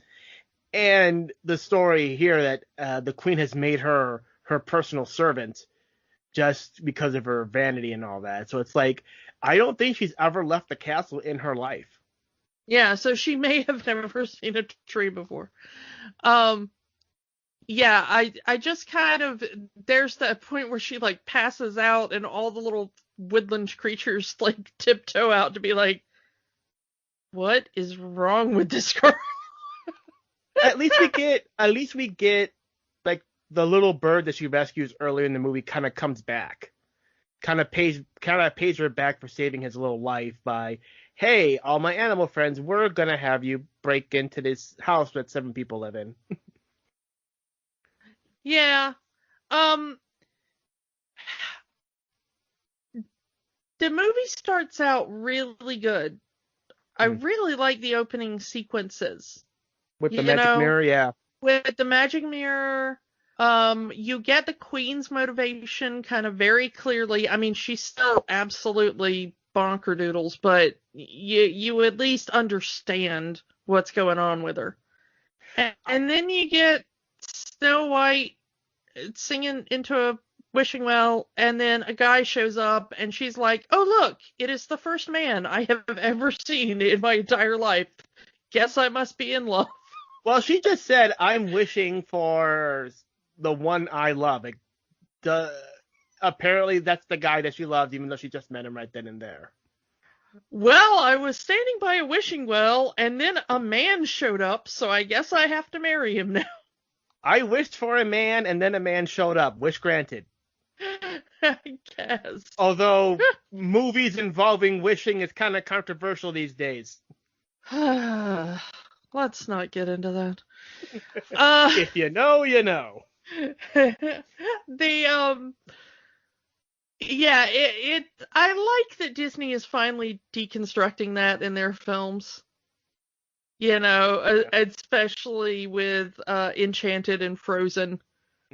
And the story here that the queen has made her personal servant just because of her vanity and all that. So it's like, I don't think she's ever left the castle in her life. Yeah, so she may have never seen a tree before. Yeah, I just kind of, there's that point where she like passes out and all the little woodland creatures like tiptoe out to be like, what is wrong with this girl? At least we get like the little bird that she rescues earlier in the movie kind of comes back. Kind of pays her back for saving his little life by, hey, all my animal friends, we're gonna have you break into this house that 7 people live in. Yeah. The movie starts out really good. I really like the opening sequences. With the magic mirror, yeah. With the magic mirror, you get the queen's motivation kind of very clearly. I mean, she's still absolutely bonkerdoodles, but you at least understand what's going on with her. And then you get Snow White singing into a wishing well, and then a guy shows up, and she's like, oh, look, it is the first man I have ever seen in my entire life. Guess I must be in love. Well, she just said, I'm wishing for the one I love. Like, apparently that's the guy that she loves, even though she just met him right then and there. Well, I was standing by a wishing well, and then a man showed up, so I guess I have to marry him now. I wished for a man, and then a man showed up. Wish granted. I guess. Although movies involving wishing is kind of controversial these days. Let's not get into that. If you know, you know. Yeah, I like that Disney is finally deconstructing that in their films. especially with Enchanted and Frozen,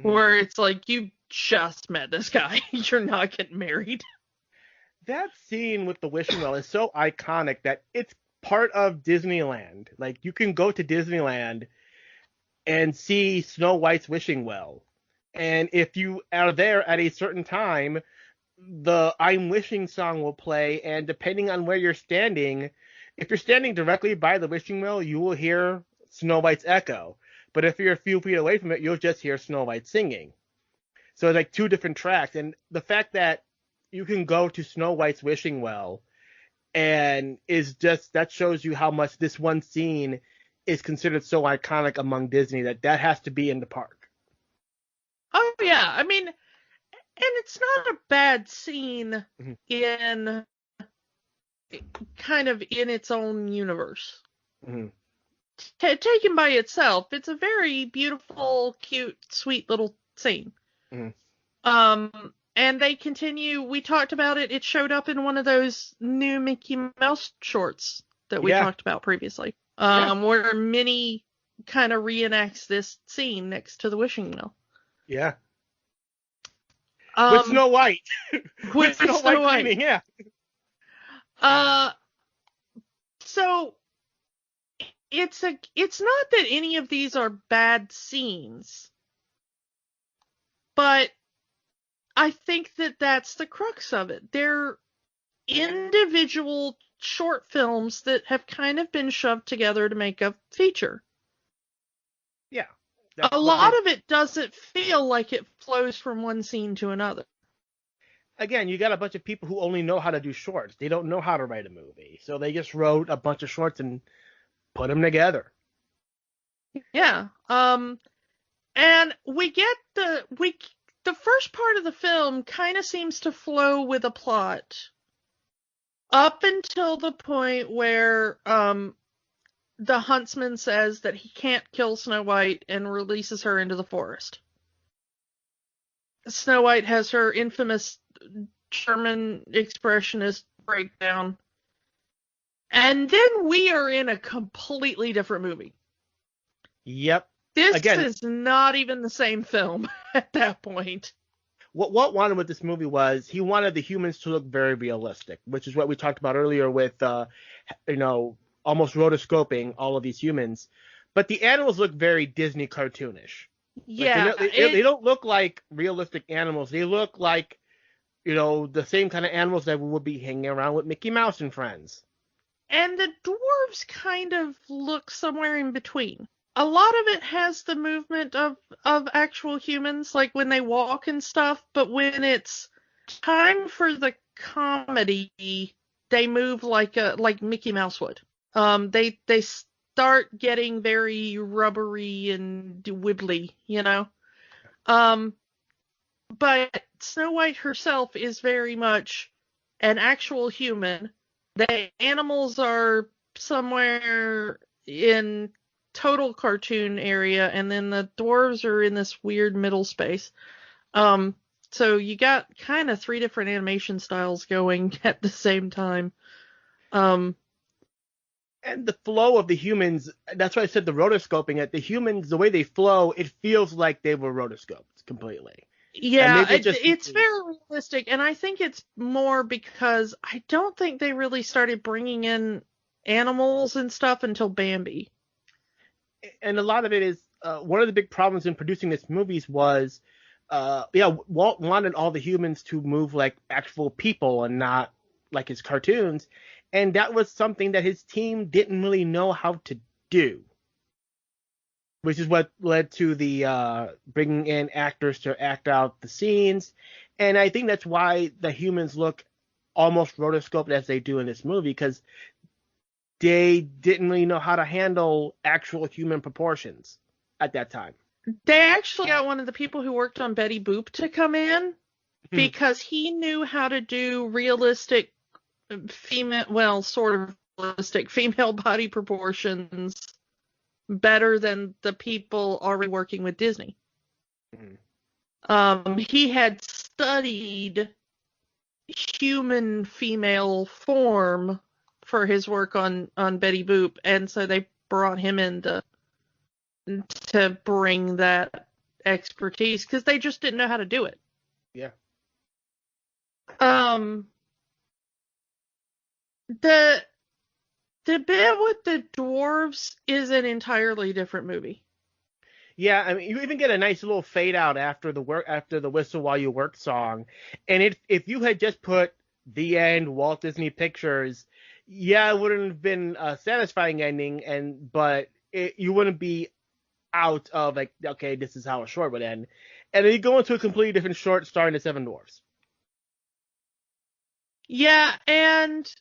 where it's like, you just met this guy. You're not getting married. That scene with the wishing well is so iconic that it's part of Disneyland. Like, you can go to Disneyland and see Snow White's wishing well. And if you are there at a certain time, the I'm Wishing song will play, and depending on where you're standing, if you're standing directly by the wishing well, you will hear Snow White's echo. But if you're a few feet away from it, you'll just hear Snow White singing. So it's like two different tracks. And the fact that you can go to Snow White's wishing well and that shows you how much this one scene is considered so iconic among Disney that has to be in the park. Oh, yeah. I mean, and it's not a bad scene in kind of in its own universe. Taken by itself, it's a very beautiful, cute, sweet little scene. And they continue, we talked about it, it showed up in one of those new Mickey Mouse shorts that we talked about previously, where Minnie kind of reenacts this scene next to the wishing well. Yeah. With Snow White. With Snow White. Singing, yeah. So it's not that any of these are bad scenes, but I think that that's the crux of it. They're individual short films that have kind of been shoved together to make a feature. Yeah. A lot of it doesn't feel like it flows from one scene to another. Again, you got a bunch of people who only know how to do shorts. They don't know how to write a movie. So they just wrote a bunch of shorts and put them together. Yeah. And we get the first part of the film kind of seems to flow with a plot up until the point where the huntsman says that he can't kill Snow White and releases her into the forest. Snow White has her infamous German expressionist breakdown. And then we are in a completely different movie. Yep. This is not even the same film at that point. What Walt wanted with this movie was he wanted the humans to look very realistic, which is what we talked about earlier with, almost rotoscoping all of these humans. But the animals look very Disney cartoonish. Yeah. Like they don't look like realistic animals. They look like, the same kind of animals that would be hanging around with Mickey Mouse and friends. And the dwarves kind of look somewhere in between. A lot of it has the movement of actual humans, like when they walk and stuff, but when it's time for the comedy, they move like Mickey Mouse would. They start getting very rubbery and wibbly, But Snow White herself is very much an actual human. The animals are somewhere in total cartoon area, and then the dwarves are in this weird middle space. So you got kind of three different animation styles going at the same time. And the flow of the humans, that's why I said the rotoscoping it. The humans, the way they flow, it feels like they were rotoscoped completely. Yeah, it's very realistic, and I think it's more because I don't think they really started bringing in animals and stuff until Bambi. And a lot of it is, one of the big problems in producing this movies was, Walt wanted all the humans to move like actual people and not like his cartoons. And that was something that his team didn't really know how to do. Which is what led to the bringing in actors to act out the scenes. And I think that's why the humans look almost rotoscoped as they do in this movie, because they didn't really know how to handle actual human proportions at that time. They actually got one of the people who worked on Betty Boop to come in because he knew how to do realistic sort of realistic female body proportions better than the people already working with Disney. He had studied human female form for his work on Betty Boop, and so they brought him in to bring that expertise, because they just didn't know how to do it. Yeah. The bit with the dwarves is an entirely different movie. Yeah, I mean, you even get a nice little fade out after the whistle while you work song, and if you had just put the end Walt Disney Pictures, yeah, it wouldn't have been a satisfying ending, but you wouldn't be out of like, okay, this is how a short would end, and then you go into a completely different short starring the Seven Dwarfs. Yeah, and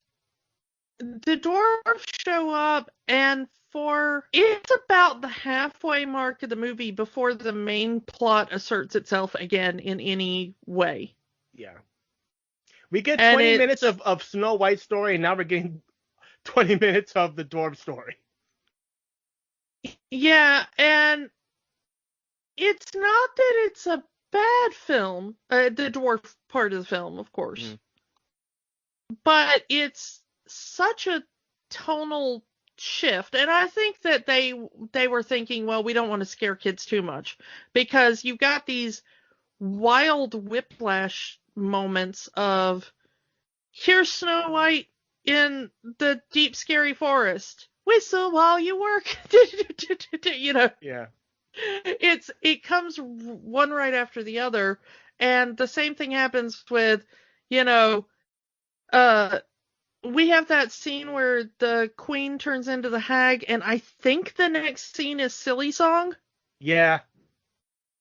the dwarves show up, and it's about the halfway mark of the movie before the main plot asserts itself again in any way. Yeah. We get 20 minutes of Snow White story, and now we're getting 20 minutes of the dwarf story. Yeah, and it's not that it's a bad film, the dwarf part of the film, of course. Mm. But it's such a tonal shift, and I think that they were thinking, well, we don't want to scare kids too much, because you've got these wild whiplash moments of, here's Snow White in the deep scary forest, whistle while you work. You know, yeah, it comes one right after the other, and the same thing happens with, you know, we have that scene where the queen turns into the hag, and I think the next scene is Silly Song. Yeah.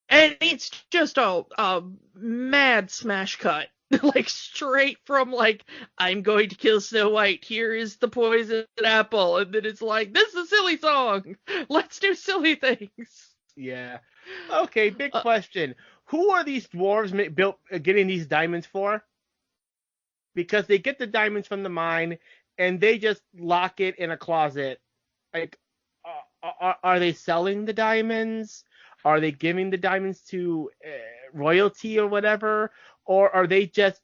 And it's just a mad smash cut. Like, straight from, like, I'm going to kill Snow White, here is the poison apple, and then it's like, this is a silly song, let's do silly things. Yeah. Okay, big question. Who are these dwarves getting these diamonds for? Because they get the diamonds from the mine, and they just lock it in a closet. Like, are they selling the diamonds? Are they giving the diamonds to royalty or whatever? Or are they just,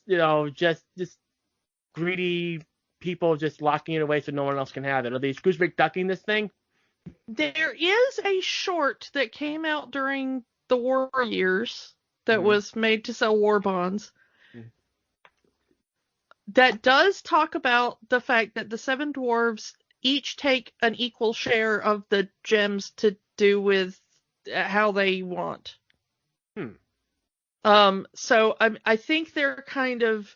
just greedy people just locking it away so no one else can have it? Are they Scrooge McDucking this thing? There is a short that came out during the war years that was made to sell war bonds. That does talk about the fact that the Seven Dwarfs each take an equal share of the gems to do with how they want. So I think they're kind of,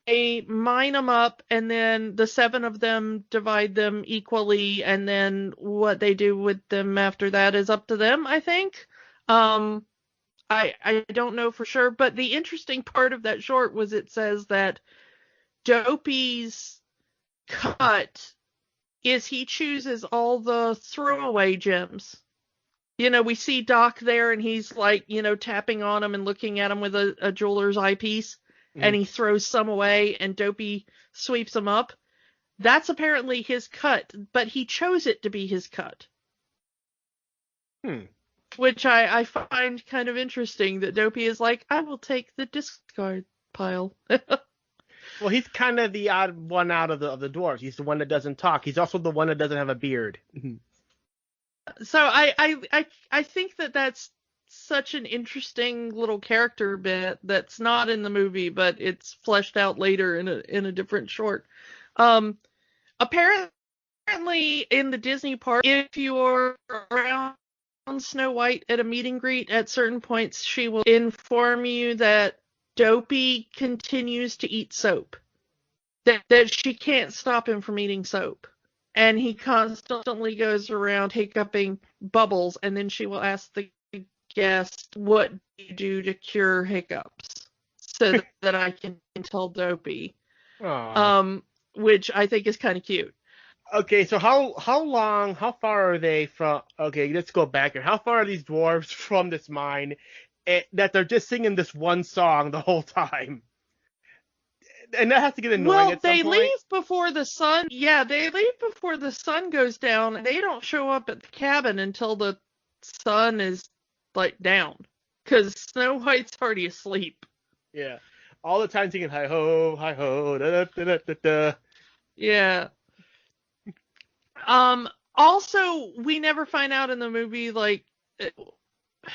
they mine them up, and then the 7 of them divide them equally, and then what they do with them after that is up to them, I think. I don't know for sure, but the interesting part of that short was it says that Dopey's cut is he chooses all the throwaway gems. You know, we see Doc there, and he's like, tapping on them and looking at them with a jeweler's eyepiece, and he throws some away, and Dopey sweeps them up. That's apparently his cut, but he chose it to be his cut. Which I find kind of interesting, that Dopey is like, I will take the discard pile. Well, he's kind of the odd one out of the dwarves. He's the one that doesn't talk. He's also the one that doesn't have a beard. So I think that that's such an interesting little character bit that's not in the movie, but it's fleshed out later in a different short. Apparently in the Disney park, if you're around Snow White at a meet and greet, at certain points she will inform you that Dopey continues to eat soap. That she can't stop him from eating soap. And he constantly goes around hiccuping bubbles, and then she will ask the guest, what do you do to cure hiccups? So that I can tell Dopey. Which I think is kind of cute. Okay, so how far are they from, okay, let's go back here. How far are these dwarves from this mine that they're just singing this one song the whole time? And that has to get annoying at some point. Well, they leave before the sun. Yeah, they leave before the sun goes down. They don't show up at the cabin until the sun is, like, down. Because Snow White's already asleep. Yeah. All the time singing, hi-ho, da-da-da-da-da. Yeah. Also, we never find out in the movie, like,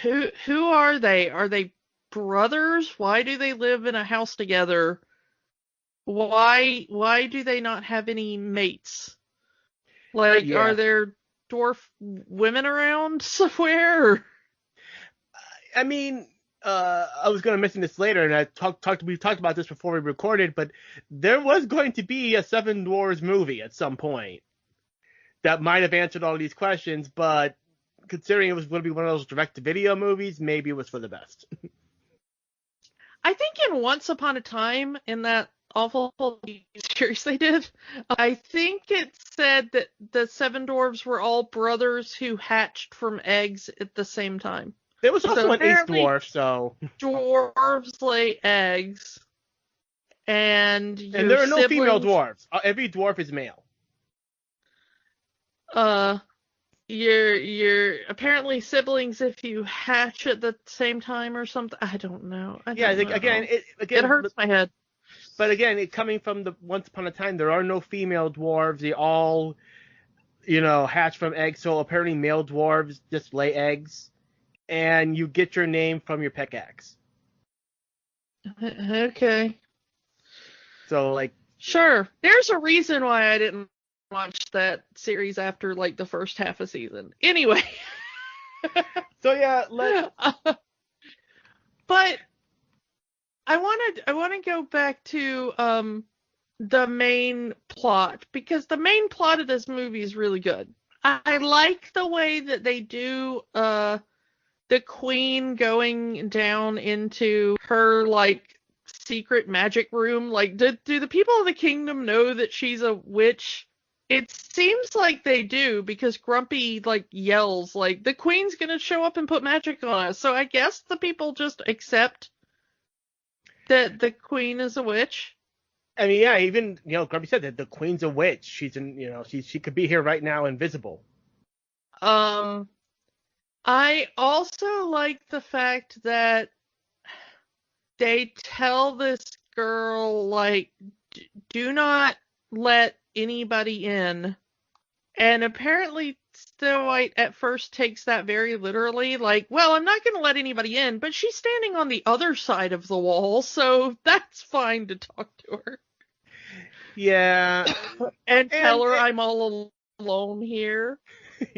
who are they? Are they brothers? Why do they live in a house together? Why do they not have any mates? Like, Yeah. are there dwarf women around somewhere? I mean, I was going to mention this later, and we talked about this before we recorded, but there was going to be a Seven Dwarfs movie at some point that might have answered all these questions, but considering it was going to be one of those direct-to-video movies, maybe it was for the best. I think in Once Upon a Time, in that awful series they did, I think it said that the Seven Dwarfs were all brothers who hatched from eggs at the same time. There was also an eighth apparently dwarf, so... Dwarves lay eggs, and there are no female dwarves. Every dwarf is male. You're apparently siblings if you hatch at the same time or something. I don't know. Again, it hurts my head. But again, coming from the Once Upon a Time, there are no female dwarves. They all, hatch from eggs. So apparently, male dwarves just lay eggs, and you get your name from your pickaxe. Okay. So sure. There's a reason why I didn't watch that series after like the first half of season. Anyway. So yeah, but I want to go back to the main plot, because the main plot of this movie is really good. I like the way that they do the queen going down into her like secret magic room. Like, do the people of the kingdom know that she's a witch? It seems like they do, because Grumpy like yells like, the queen's gonna show up and put magic on us. So I guess the people just accept that the queen is a witch. I mean, yeah, even Grumpy said that the queen's a witch. She's she could be here right now, invisible. I also like the fact that they tell this girl like, do not let anybody in, and apparently Snow White at first takes that very literally, like, well, I'm not going to let anybody in, but she's standing on the other side of the wall, so that's fine to talk to her. Yeah. and tell her I'm all alone here.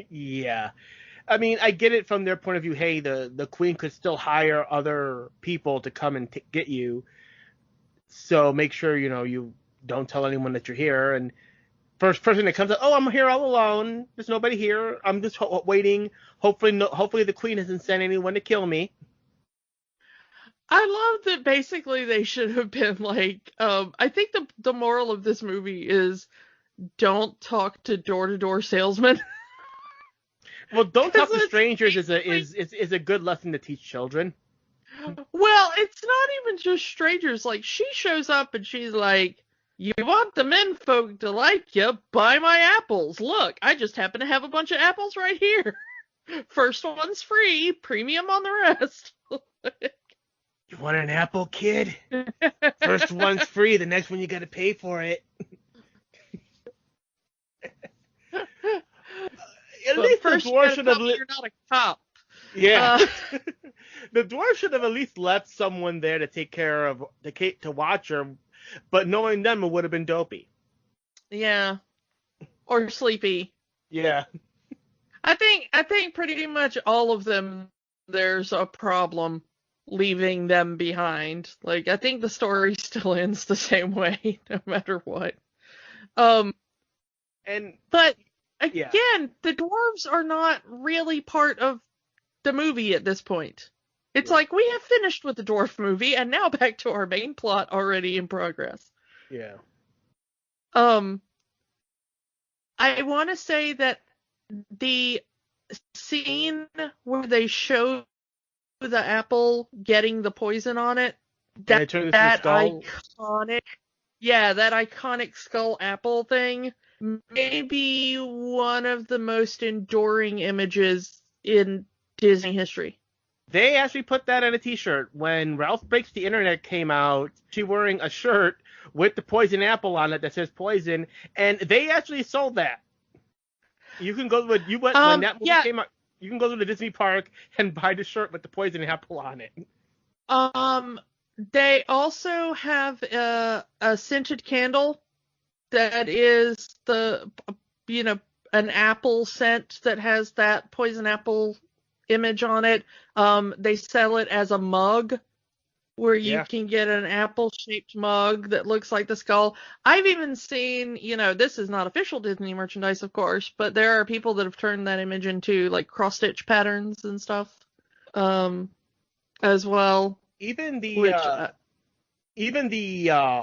Yeah. I mean, I get it from their point of view. Hey, the queen could still hire other people to come and get you, so make sure you don't tell anyone that you're here. And first person that comes up, oh, I'm here all alone. There's nobody here. I'm just waiting. Hopefully the queen hasn't sent anyone to kill me. I love that basically they should have been like, I think the moral of this movie is don't talk to door-to-door salesmen. Well, don't talk to strangers is a good lesson to teach children. Well, it's not even just strangers. Like, she shows up and she's like, you want the menfolk to like you, buy my apples. Look, I just happen to have a bunch of apples right here. First one's free, premium on the rest. You want an apple, kid? First one's free, the next one you gotta pay for it. At least the dwarf should have... You're not a cop. Yeah. The dwarf should have at least left someone there to take care of, to watch her, but knowing them, it would have been dopey. Yeah. Or sleepy. Yeah. I think pretty much all of them, there's a problem leaving them behind. Like, I think the story still ends the same way, no matter what. But again, the dwarves are not really part of the movie at this point. It's like, we have finished with the dwarf movie, and now back to our main plot already in progress. Yeah. I want to say that the scene where they show the apple getting the poison on it, that iconic, that iconic skull apple thing, may be one of the most enduring images in Disney history. They actually put that on a t-shirt. When Ralph Breaks the Internet came out, she wearing a shirt with the poison apple on it that says poison, and they actually sold that. You can go to when that movie Yeah. came out. You can go to the Disney park and buy the shirt with the poison apple on it. They also have a scented candle that is you know, an apple scent that has that poison apple image on it. They sell it as a mug where you can get an apple-shaped mug that looks like the skull. I've even seen, this is not official Disney merchandise, of course, but there are people that have turned that image into like cross-stitch patterns and stuff, as well. Even the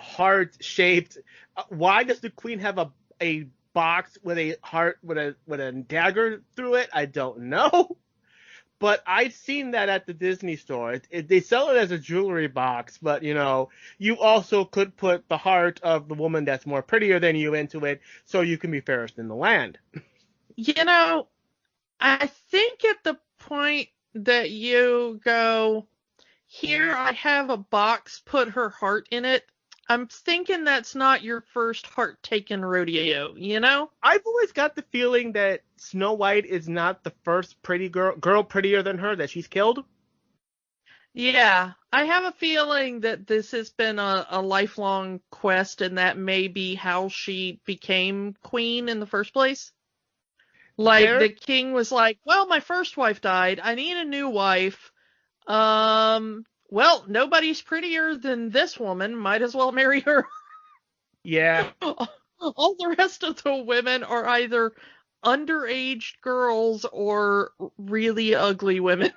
heart-shaped. Why does the Queen have a box with a heart with a dagger through it? I don't know. But I've seen that at the Disney store. They sell it as a jewelry box, but you also could put the heart of the woman that's more prettier than you into it, so you can be fairest in the land. I think at the point that you go, here I have a box, put her heart in it, I'm thinking that's not your first heart-taken rodeo, I've always got the feeling that Snow White is not the first pretty girl prettier than her that she's killed. Yeah, I have a feeling that this has been a lifelong quest, and that may be how she became queen in the first place. Like, the king was like, well, my first wife died, I need a new wife. Well, nobody's prettier than this woman. Might as well marry her. Yeah. All the rest of the women are either underage girls or really ugly women.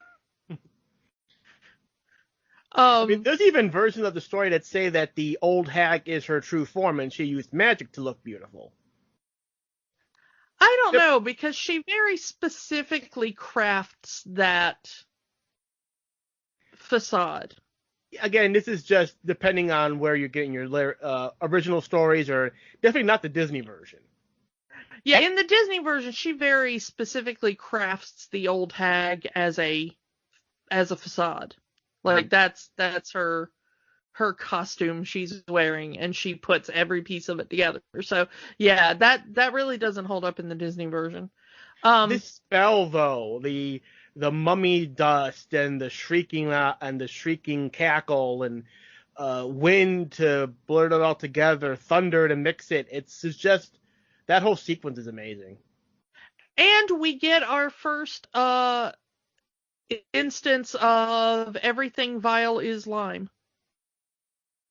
I mean, there's even versions of the story that say that the old hag is her true form and she used magic to look beautiful. I don't know, because she very specifically crafts that facade. Again, this is just depending on where you're getting your original stories, or definitely not the Disney version. Yeah, in the Disney version, she very specifically crafts the old hag as a facade. Like, that's her costume she's wearing, and she puts every piece of it together. So yeah, that really doesn't hold up in the Disney version. This spell, though, the mummy dust and the shrieking cackle and wind to blur it all together, thunder to mix it. It's just that whole sequence is amazing. And we get our first instance of everything vile is lime.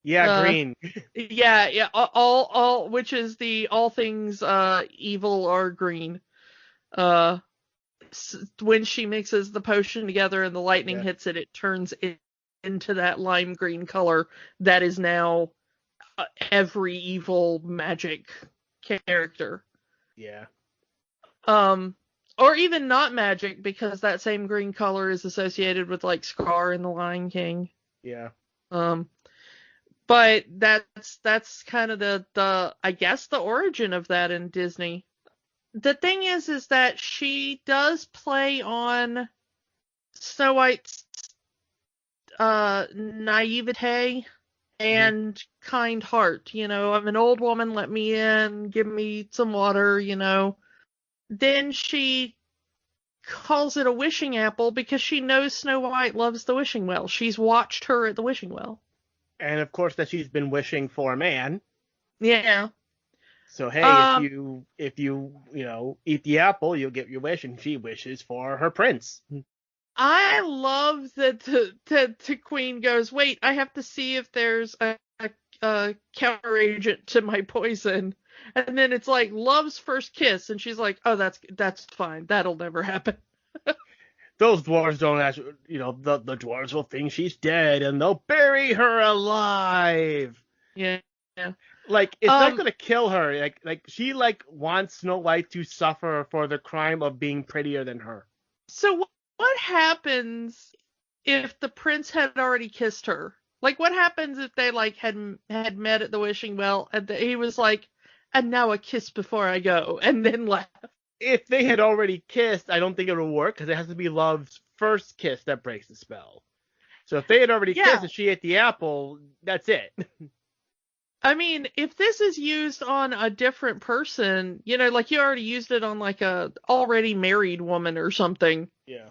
Yeah, green. Yeah. All which is the all things evil are green. When she mixes the potion together and the lightning hits it, it turns into that lime green color that is now every evil magic character. Yeah. Or even not magic, because that same green color is associated with like Scar in The Lion King. Yeah. But that's kind of the I guess the origin of that in Disney. The thing is that she does play on Snow White's naivete and kind heart. I'm an old woman, let me in, give me some water, Then she calls it a wishing apple because she knows Snow White loves the wishing well. She's watched her at the wishing well. And of course that she's been wishing for a man. Yeah. So hey, if you eat the apple, you'll get your wish, and she wishes for her prince. I love that the queen goes, wait, I have to see if there's a counter agent to my poison, and then it's like love's first kiss, and she's like, oh, that's fine, that'll never happen. Those dwarves don't actually, the dwarves will think she's dead, and they'll bury her alive. Yeah. Like, it's not gonna kill her. Like she wants Snow White to suffer for the crime of being prettier than her. So what happens if the prince had already kissed her? Like, what happens if they had met at the wishing well, and he was like, and now a kiss before I go, and then left? If they had already kissed, I don't think it would work, because it has to be love's first kiss that breaks the spell. So if they had already kissed and she ate the apple, that's it. I mean, if this is used on a different person, like you already used it on like a already married woman or something, Yeah.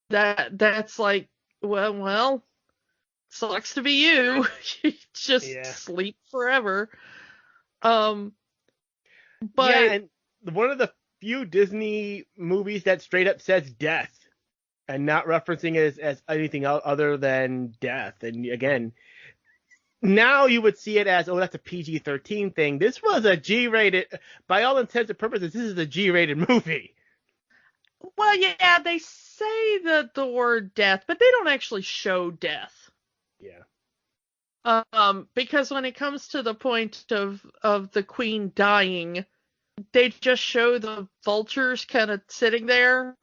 that's like, well, sucks to be you. You just Yeah. sleep forever. But Yeah, and one of the few Disney movies that straight up says death and not referencing it as anything other than death. And again, now you would see it as, oh, that's a PG-13 thing. This was a G-rated, by all intents and purposes, this is a G-rated movie. well, yeah, they say the word death, but they don't actually show death. Yeah. Because when it comes to the point of the queen dying, they just show the vultures kind of sitting there,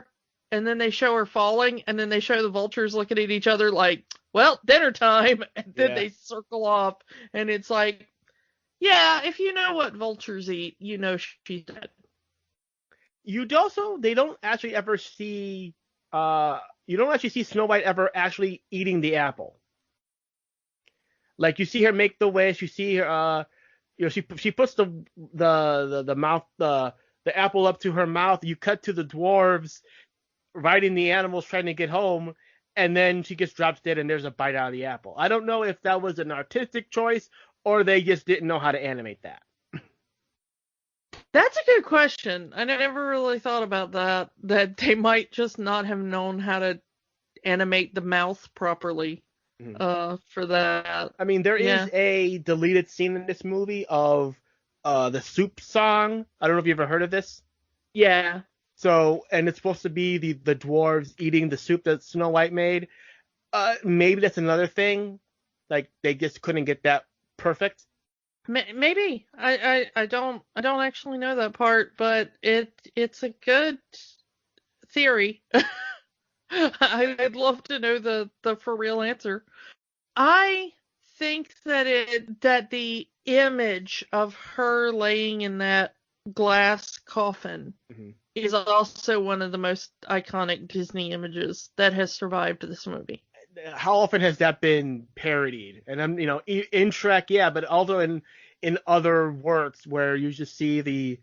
and then they show her falling, and then they show the vultures looking at each other like, well, dinner time, and then they circle off, and it's like, yeah, if you know what vultures eat, you know she's dead. They don't actually ever see, you don't actually see Snow White ever actually eating the apple. Like, you see her make the wish, you see her, she puts the mouth, the apple up to her mouth, you cut to the dwarves riding the animals trying to get home, and then she gets dropped dead and there's a bite out of the apple. I don't know if that was an artistic choice or they just didn't know how to animate that. That's a good question. I never really thought about that they might just not have known how to animate the mouth properly for that. I mean, there is a deleted scene in this movie of the soup song. I don't know if you ever heard of this. Yeah. So, and it's supposed to be the dwarves eating the soup that Snow White made. Maybe that's another thing. Like, they just couldn't get that perfect. Maybe. I don't actually know that part, but it's a good theory. I'd love to know the for real answer. I think that the image of her laying in that glass coffin is also one of the most iconic Disney images that has survived this movie. How often has that been parodied? And I'm, in Shrek, yeah, but also in other works where you just see the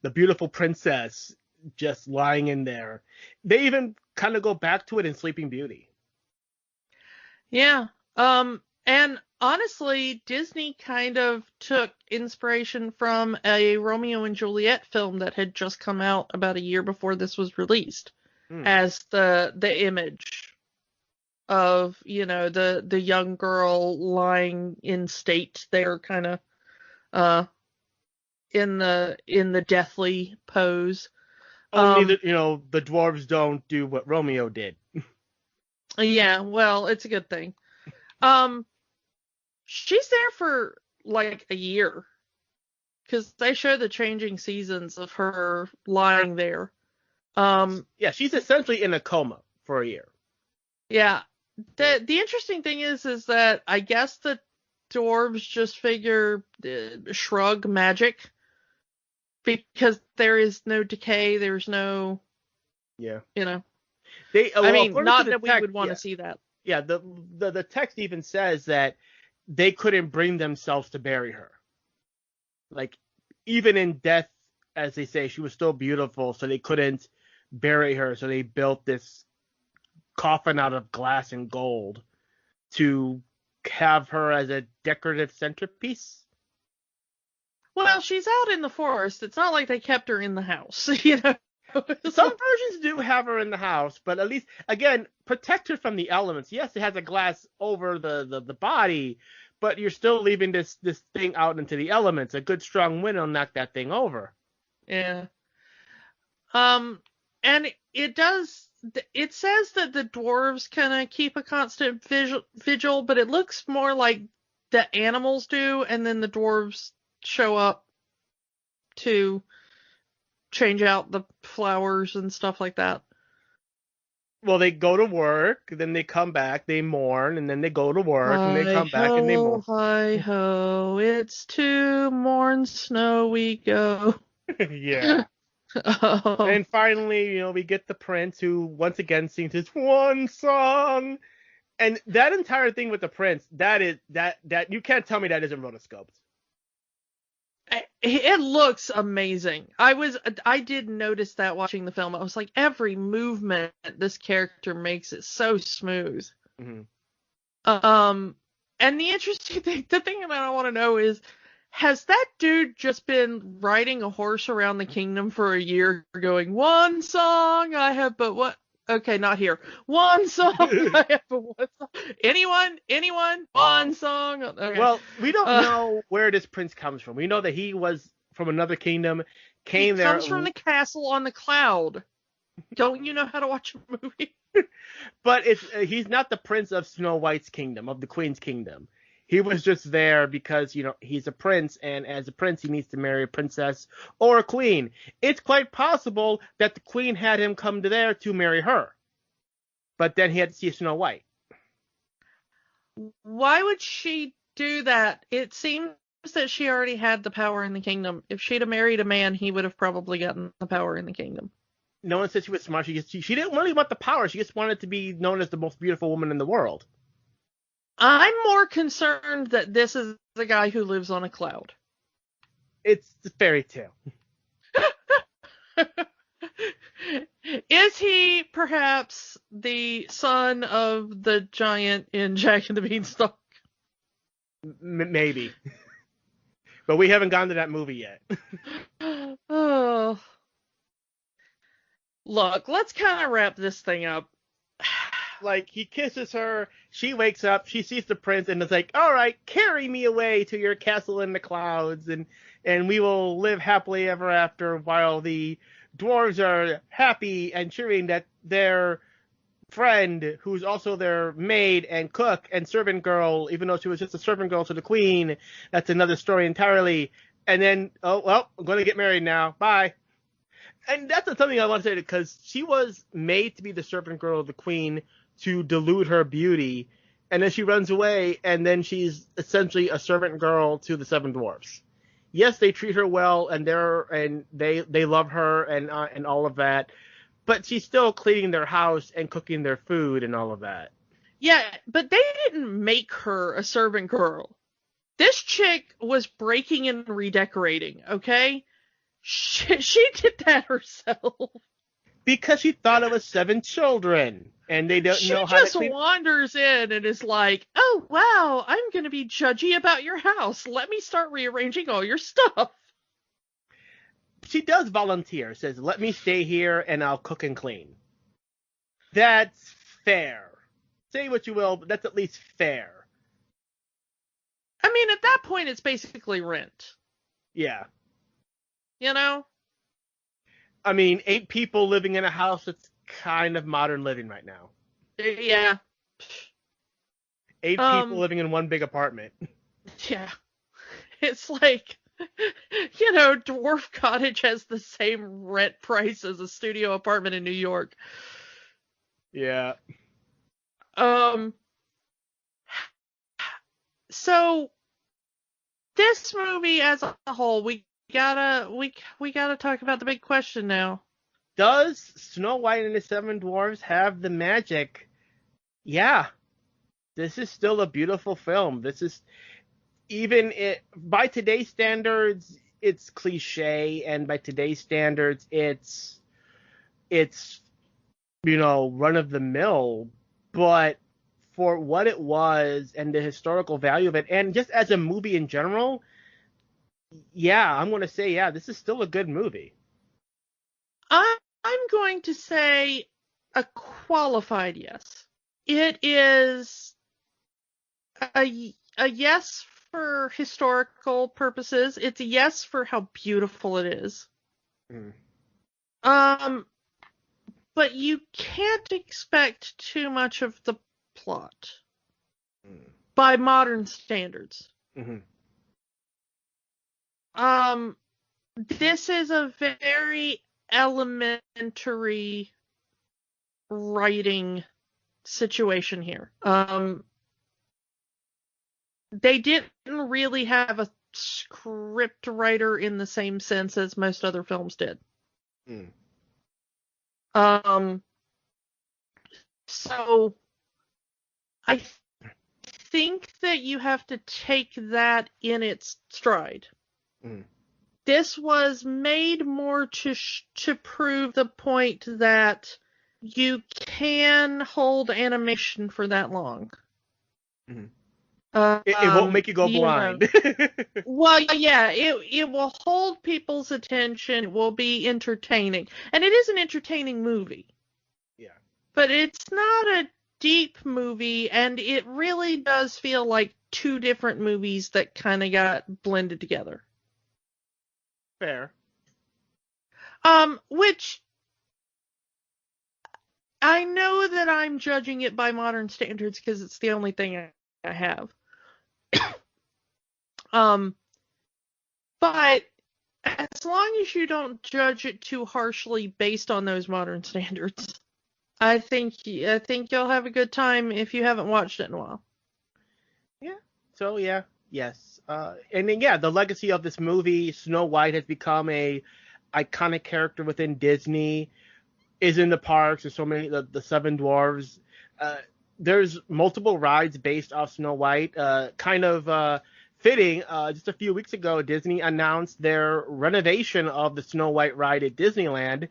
beautiful princess just lying in there. They even kind of go back to it in Sleeping Beauty. Yeah. And honestly, Disney kind of took inspiration from a Romeo and Juliet film that had just come out about a year before this was released as the image of, the young girl lying in state there, kind of in the deathly pose. Only the dwarves don't do what Romeo did. Yeah, well, it's a good thing. She's there for like a year because they show the changing seasons of her lying there. Yeah, she's essentially in a coma for a year. Yeah. The interesting thing is that I guess the dwarves just figure shrug magic because there is no decay, there's no Yeah. I mean, not that we would want to see that. Yeah, the text even says that they couldn't bring themselves to bury her. Like, even in death, as they say, she was still beautiful, so they couldn't bury her. So they built this coffin out of glass and gold to have her as a decorative centerpiece. Well, she's out in the forest. It's not like they kept her in the house, Some versions do have her in the house, but at least, again, protect her from the elements. Yes, it has a glass over the body, but you're still leaving this thing out into the elements. A good strong wind will knock that thing over. Yeah. And it says that the dwarves kind of keep a constant vigil, but it looks more like the animals do, and then the dwarves show up to change out the flowers and stuff like that. Well, they go to work, then they come back, they mourn, and then they go to work, and they come back and they mourn. Hi ho, it's to mourn snow we go. Yeah. And finally, we get the prince who once again sings his one song, And that entire thing with the prince, that you can't tell me that isn't rotoscoped. It looks amazing. I did notice that watching the film. I was like, every movement this character makes is so smooth. Mm-hmm. And the interesting thing, the thing that I want to know is, has that dude just been riding a horse around the kingdom for a year going, one song I have but what? Okay, not here. One song I have but one song. Anyone? One song? Okay. Well, we don't know where this prince comes from. We know that he was from another kingdom, He comes from the castle on the cloud. Don't you know how to watch a movie? But he's not the prince of Snow White's kingdom, of the queen's kingdom. He was just there because, he's a prince, and as a prince, he needs to marry a princess or a queen. It's quite possible that the queen had him come to there to marry her. But then he had to see Snow White. Why would she do that? It seems that she already had the power in the kingdom. If she'd have married a man, he would have probably gotten the power in the kingdom. No one said she was smart. She didn't really want the power. She just wanted to be known as the most beautiful woman in the world. I'm more concerned that this is the guy who lives on a cloud. It's a fairy tale. Is he perhaps the son of the giant in Jack and the Beanstalk? Maybe. But we haven't gone to that movie yet. Oh. Look, let's kind of wrap this thing up. Like, he kisses her, she wakes up, she sees the prince, and is like, all right, carry me away to your castle in the clouds, and we will live happily ever after, while the dwarves are happy and cheering that their friend, who's also their maid and cook and servant girl, even though she was just a servant girl to the queen, that's another story entirely. And then, oh, well, I'm going to get married now. Bye. And that's something I want to say, because she was made to be the servant girl of the queen to delude her beauty, and then she runs away, and then she's essentially a servant girl to the Seven Dwarfs. Yes, they treat her well, and they love her and all of that, but she's still cleaning their house and cooking their food and all of that. Yeah, but they didn't make her a servant girl. This chick was breaking and redecorating, okay? She did that herself. Because she thought it was 7 children, and they don't know how to clean. She just wanders in and is like, oh, wow, I'm going to be judgy about your house. Let me start rearranging all your stuff. She does volunteer, says, let me stay here and I'll cook and clean. That's fair. Say what you will, but that's at least fair. I mean, at that point, it's basically rent. Yeah. You know? I mean, 8 people living in a house, that's kind of modern living right now. Yeah. 8 people living in one big apartment. Yeah. It's like, Dwarf Cottage has the same rent price as a studio apartment in New York. Yeah. So this movie as a whole, we gotta talk about the big question now. Does Snow White and the Seven Dwarfs have the magic? Yeah. This is still a beautiful film. This is, by today's standards, it's cliche, and by today's standards, it's run of the mill, but for what it was and the historical value of it, and just as a movie in general, yeah, I'm going to say, yeah, this is still a good movie. I'm going to say a qualified yes. It is a yes for historical purposes. It's a yes for how beautiful it is. But you can't expect too much of the plot by modern standards. This is a very elementary writing situation here. They didn't really have a script writer in the same sense as most other films did. So I think that you have to take that in its stride. Mm. This was made more to prove the point that you can hold animation for that long. Mm. It won't make you go blind. Well, yeah, it will hold people's attention. It will be entertaining. And it is an entertaining movie. Yeah. But it's not a deep movie, and it really does feel like two different movies that kind of got blended together. Fair. Which I know that I'm judging it by modern standards because it's the only thing I have. But as long as you don't judge it too harshly based on those modern standards, I think you'll have a good time if you haven't watched it in a while. Yeah. So yeah, yes. And then yeah, the legacy of this movie, Snow White has become a iconic character within Disney. Is in the parks. There's so many the Seven Dwarfs. There's multiple rides based off Snow White. Kind of fitting. Just a few weeks ago, Disney announced their renovation of the Snow White ride at Disneyland.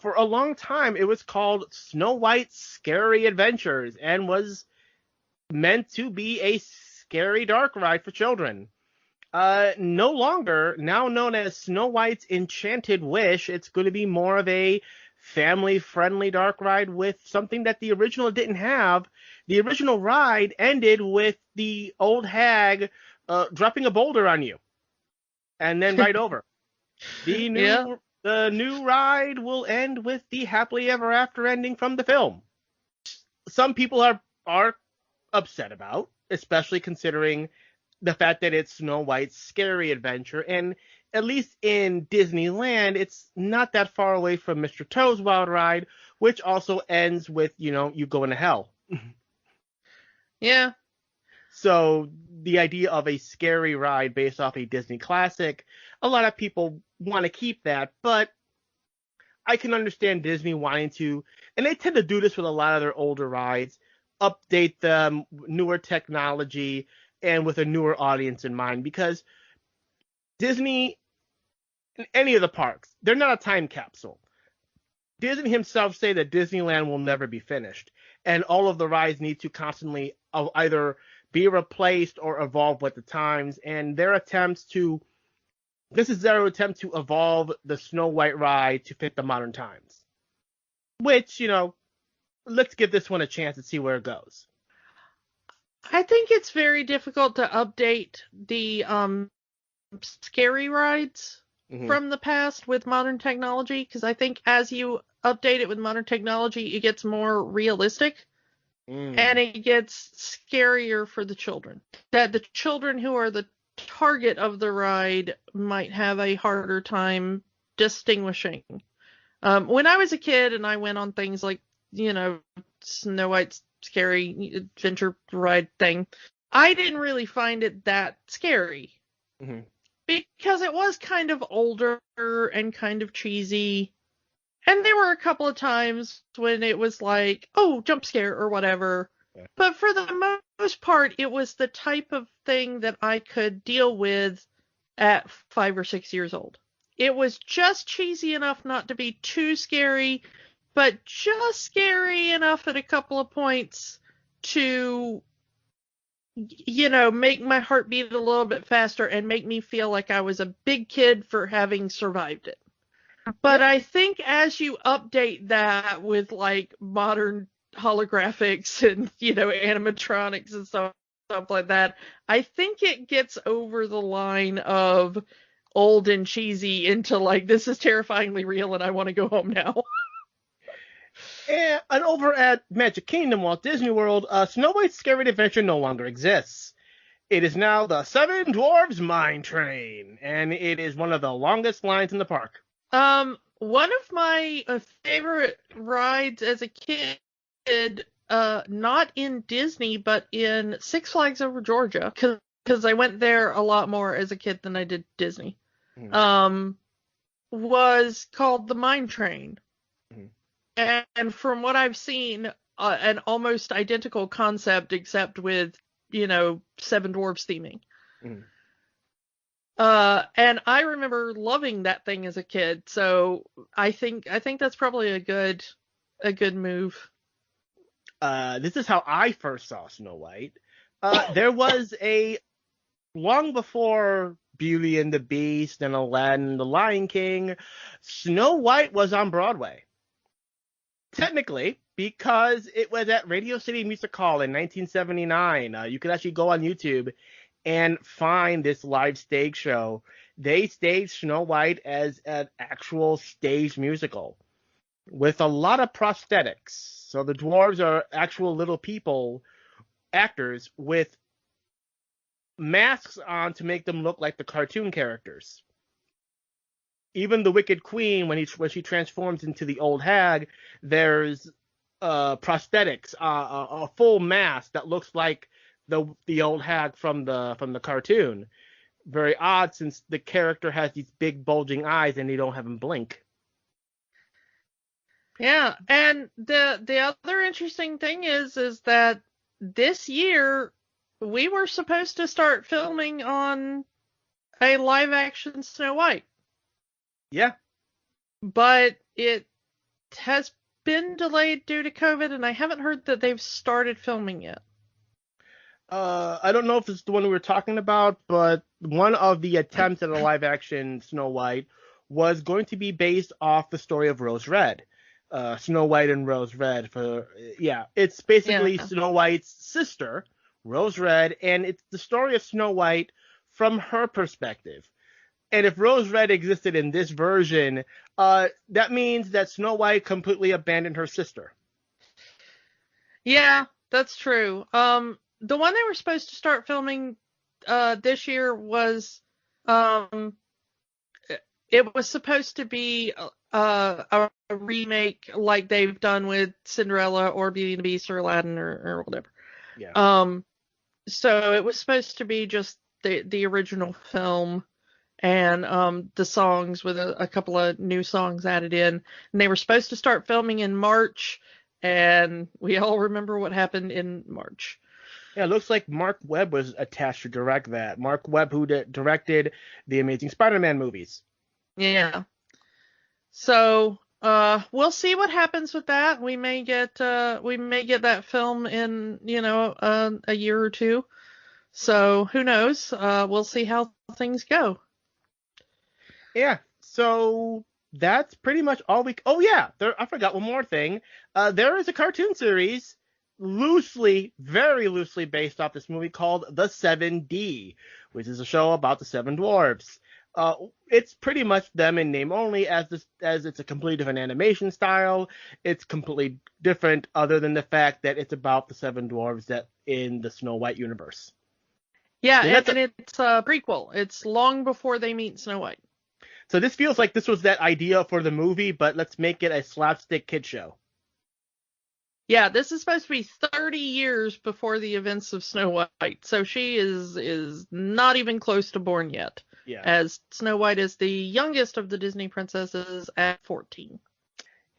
For a long time, it was called Snow White's Scary Adventures and was meant to be a scary dark ride for children. No longer, now known as Snow White's Enchanted Wish, it's going to be more of a family-friendly dark ride with something that the original didn't have. The original ride ended with the old hag dropping a boulder on you and then right over. The new ride will end with the happily ever after ending from the film. Some people are upset about, especially considering the fact that it's Snow White's Scary Adventure, and at least in Disneyland, it's not that far away from Mr. Toad's Wild Ride, which also ends with, you going to hell. Yeah. So the idea of a scary ride based off a Disney classic, a lot of people want to keep that, but I can understand Disney wanting to, and they tend to do this with a lot of their older rides, update them, newer technology, and with a newer audience in mind, because Disney, in any of the parks, they're not a time capsule. Disney himself say that Disneyland will never be finished, and all of the rides need to constantly either be replaced or evolve with the times, and this is their attempt to evolve the Snow White ride to fit the modern times. Which, let's give this one a chance and see where it goes. I think it's very difficult to update the scary rides from the past with modern technology, because I think as you update it with modern technology, it gets more realistic and it gets scarier for the children. That the children who are the target of the ride might have a harder time distinguishing. When I was a kid and I went on things like, Snow White's Scary Adventure ride thing, I didn't really find it that scary. Mm-hmm. Because it was kind of older and kind of cheesy. And there were a couple of times when it was like, oh, jump scare or whatever. Yeah. But for the most part, it was the type of thing that I could deal with at 5 or 6 years old. It was just cheesy enough not to be too scary, but just scary enough at a couple of points to, make my heart beat a little bit faster and make me feel like I was a big kid for having survived it. But I think as you update that with like modern holographics and, animatronics and stuff like that, I think it gets over the line of old and cheesy into like, this is terrifyingly real and I want to go home now. And over at Magic Kingdom, Walt Disney World, Snow White's Scary Adventure no longer exists. It is now the Seven Dwarfs Mine Train, and it is one of the longest lines in the park. One of my favorite rides as a kid, not in Disney, but in Six Flags Over Georgia, because I went there a lot more as a kid than I did Disney, was called the Mine Train. And from what I've seen, an almost identical concept, except with, Seven Dwarfs theming. Mm. And I remember loving that thing as a kid, so I think that's probably a good move. This is how I first saw Snow White. There was long before Beauty and the Beast and Aladdin and the Lion King, Snow White was on Broadway. Technically, because it was at Radio City Music Hall in 1979. You could actually go on YouTube and find this live stage show. They staged Snow White as an actual stage musical with a lot of prosthetics. So the dwarves are actual little people, actors, with masks on to make them look like the cartoon characters. Even the Wicked Queen, when she transforms into the old hag, there's prosthetics, a full mask that looks like the old hag from the cartoon. Very odd, since the character has these big bulging eyes and they don't have them blink. Yeah, and the other interesting thing is that this year we were supposed to start filming on a live action Snow White. Yeah. But it has been delayed due to COVID, and I haven't heard that they've started filming yet. I don't know if it's the one we were talking about, but one of the attempts at a live action Snow White was going to be based off the story of Rose Red. Snow White and Rose Red. It's basically Snow White's sister, Rose Red, and it's the story of Snow White from her perspective. And if Rose Red existed in this version, that means that Snow White completely abandoned her sister. Yeah, that's true. The one they were supposed to start filming this year was it was supposed to be a remake like they've done with Cinderella or Beauty and the Beast or Aladdin or whatever. Yeah. So it was supposed to be just the original film and the songs with a couple of new songs added in. And they were supposed to start filming in March, and we all remember what happened in March. Yeah, it looks like Mark Webb was attached to direct that. Mark Webb, who directed the Amazing Spider-Man movies. Yeah. So we'll see what happens with that. We may get that film in a year or two. So who knows? We'll see how things go. Yeah. So that's pretty much all we. Oh yeah, I forgot one more thing. There is a cartoon series very loosely based off this movie called The 7D, which is a show about the Seven Dwarfs. It's pretty much them in name only, as it's a completely different animation style. It's completely different, other than the fact that it's about the Seven Dwarfs that in the Snow White universe. Yeah, and it's a prequel. It's long before they meet Snow White. So this feels like this was that idea for the movie, but let's make it a slapstick kid show. Yeah, this is supposed to be 30 years before the events of Snow White, so she is not even close to born yet. Yeah. As Snow White is the youngest of the Disney princesses at 14.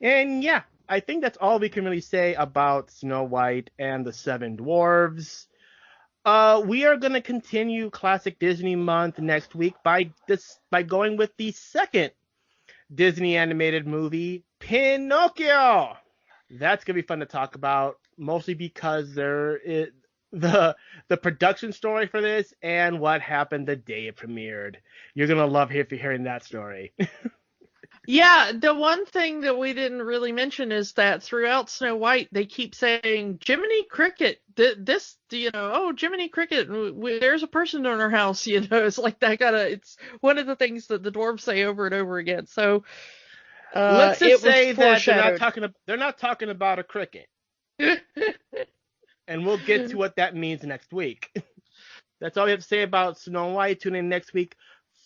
And yeah, I think that's all we can really say about Snow White and the Seven Dwarfs. We are going to continue Classic Disney Month next week by going with the second Disney animated movie, Pinocchio. That's going to be fun to talk about, mostly because there is the production story for this and what happened the day it premiered. You're going to love hearing that story. Yeah, the one thing that we didn't really mention is that throughout Snow White, they keep saying, Jiminy Cricket, Jiminy Cricket, there's a person in our house, it's like it's one of the things that the dwarves say over and over again. So, let's just say that they're not talking about a cricket. And we'll get to what that means next week. That's all we have to say about Snow White. Tune in next week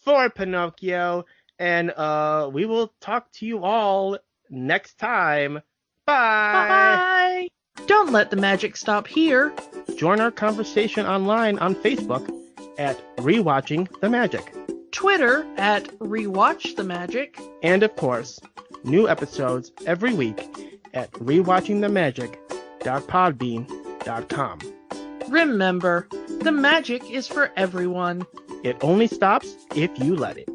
for Pinocchio. And we will talk to you all next time. Bye! Bye! Don't let the magic stop here. Join our conversation online on Facebook at Rewatching the Magic. Twitter at Rewatch the Magic. And of course, new episodes every week at rewatchingthemagic.com. magic.podbean.com. Remember, the magic is for everyone. It only stops if you let it.